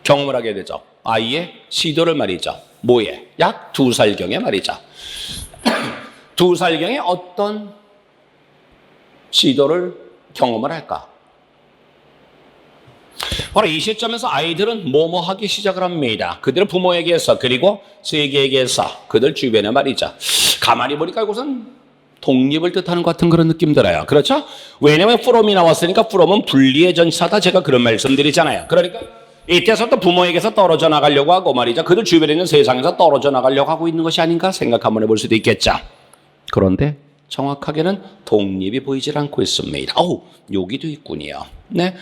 경험을 하게 되죠. 아이의 시도를 말이죠. 뭐에? 약 2살경에 말이죠. 2살경에 어떤 시도를 경험을 할까? 바로 이 시점에서 아이들은 뭐뭐 하기 시작을 합니다. 그들의 부모에게서, 그리고 세계에게서, 그들 주변에 말이죠. 가만히 보니까 이것은 독립을 뜻하는 것 같은 그런 느낌 들어요. 그렇죠? 왜냐하면 from이 나왔으니까 from은 분리의 전치사다. 제가 그런 말씀드리잖아요. 그러니까 이때서부터 부모에게서 떨어져 나가려고 하고 말이죠. 그들 주변에 있는 세상에서 떨어져 나가려고 하고 있는 것이 아닌가 생각 한번 해볼 수도 있겠죠. 그런데 정확하게는 독립이 보이질 않고 있습니다. 여기도 있군요. 네.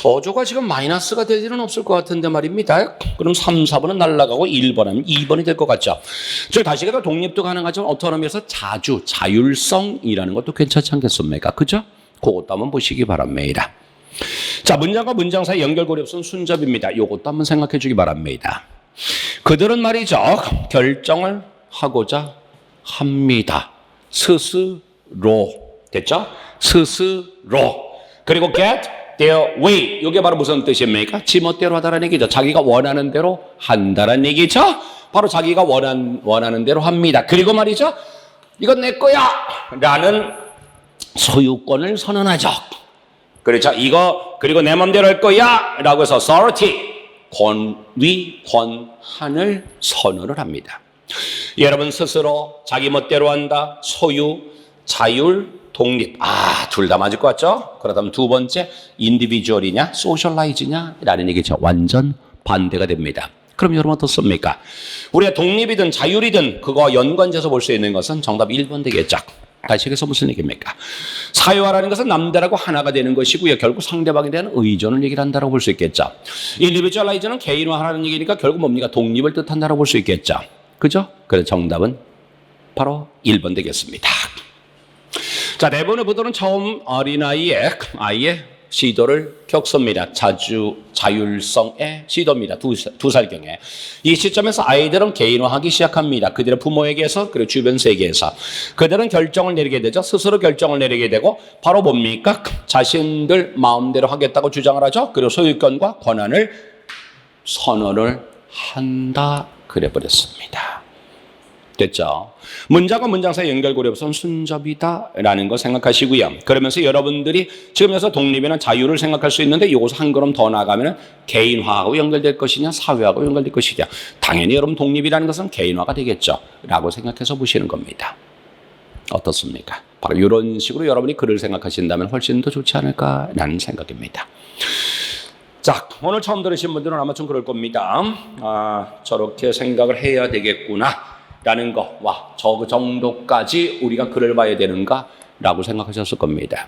어조가 지금 마이너스가 될 일은 없을 것 같은데 말입니다. 그럼 3, 4번은 날아가고 1번 하면 2번이 될 것 같죠. 즉 다시 그래서 독립도 가능하지만 어떤 의미에서 자율성이라는 것도 괜찮지 않겠습니까? 그죠? 그것도 한번 보시기 바랍니다. 자, 문장과 문장 사이 연결고리 없으면 순접입니다. 이것도 한번 생각해 주기 바랍니다. 그들은 말이죠. 결정을 하고자 합니다. 스스로. 됐죠? 스스로. 그리고 get their way. 이게 바로 무슨 뜻입니까? 지멋대로 하다라는 얘기죠. 자기가 원하는 대로 한다라는 얘기죠. 바로 자기가 원하는 대로 합니다. 그리고 말이죠. 이건 내 거야 라는 소유권을 선언하죠. 그렇죠. 이거 그리고 내 맘대로 할 거야 라고 해서 authority, 권위, 권한을 선언을 합니다. 여러분 스스로 자기 멋대로 한다. 소유, 자율, 독립. 둘 다 맞을 것 같죠? 그렇다면 두 번째, 인디비주얼이냐, 소셜라이즈냐 라는 얘기죠. 완전 반대가 됩니다. 그럼 여러분 어떻습니까? 우리가 독립이든 자율이든 그거 연관져서 볼 수 있는 것은 정답 1번 되겠죠. 다시 해서 무슨 얘기입니까? 사회화라는 것은 남들하고 하나가 되는 것이고요. 결국 상대방에 대한 의존을 얘기를 한다고 볼 수 있겠죠. 인디비주얼라이즈는 개인화하라는 얘기니까 결국 뭡니까? 독립을 뜻한다고 볼 수 있겠죠. 그죠? 그래서 정답은 바로 1번 되겠습니다. 자, 네 번의 부도는 처음 어린아이의 시도를 겪습니다. 자율성의 시도입니다. 두 살경에. 이 시점에서 아이들은 개인화하기 시작합니다. 그들의 부모에게서, 그리고 주변 세계에서. 그들은 결정을 내리게 되죠. 스스로 결정을 내리게 되고, 바로 뭡니까? 자신들 마음대로 하겠다고 주장을 하죠. 그리고 소유권과 권한을 선언을 한다. 그래버렸습니다. 됐죠? 문장과 문장 사이 연결고리 없으면 순접이다 라는 거 생각하시고요. 그러면서 여러분들이 지금 여기서 독립이나 자유를 생각할 수 있는데 이것을 한 걸음 더 나가면 개인화하고 연결될 것이냐 사회하고 연결될 것이냐. 당연히 여러분 독립이라는 것은 개인화가 되겠죠 라고 생각해서 보시는 겁니다. 어떻습니까? 바로 이런 식으로 여러분이 글을 생각하신다면 훨씬 더 좋지 않을까라는 생각입니다. 자, 오늘 처음 들으신 분들은 아마 좀 그럴 겁니다. 저렇게 생각을 해야 되겠구나 라는 거, 저 정도까지 우리가 글을 봐야 되는가 라고 생각하셨을 겁니다.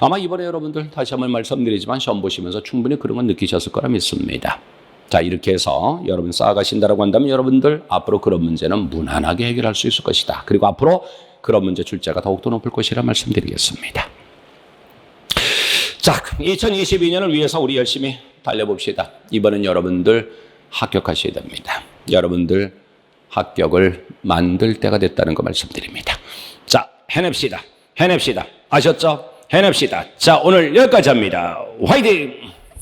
아마 이번에 여러분들 다시 한번 말씀드리지만 시험 보시면서 충분히 그런 건 느끼셨을 거라 믿습니다. 자, 이렇게 해서 여러분 쌓아가신다라고 한다면 여러분들 앞으로 그런 문제는 무난하게 해결할 수 있을 것이다. 그리고 앞으로 그런 문제 출제가 더욱더 높을 것이라 말씀드리겠습니다. 자, 2022년을 위해서 우리 열심히 달려봅시다. 이번엔 여러분들 합격하셔야 됩니다. 여러분들 합격을 만들 때가 됐다는 거 말씀드립니다. 자, 해냅시다. 해냅시다. 아셨죠? 해냅시다. 자, 오늘 여기까지 합니다. 화이팅!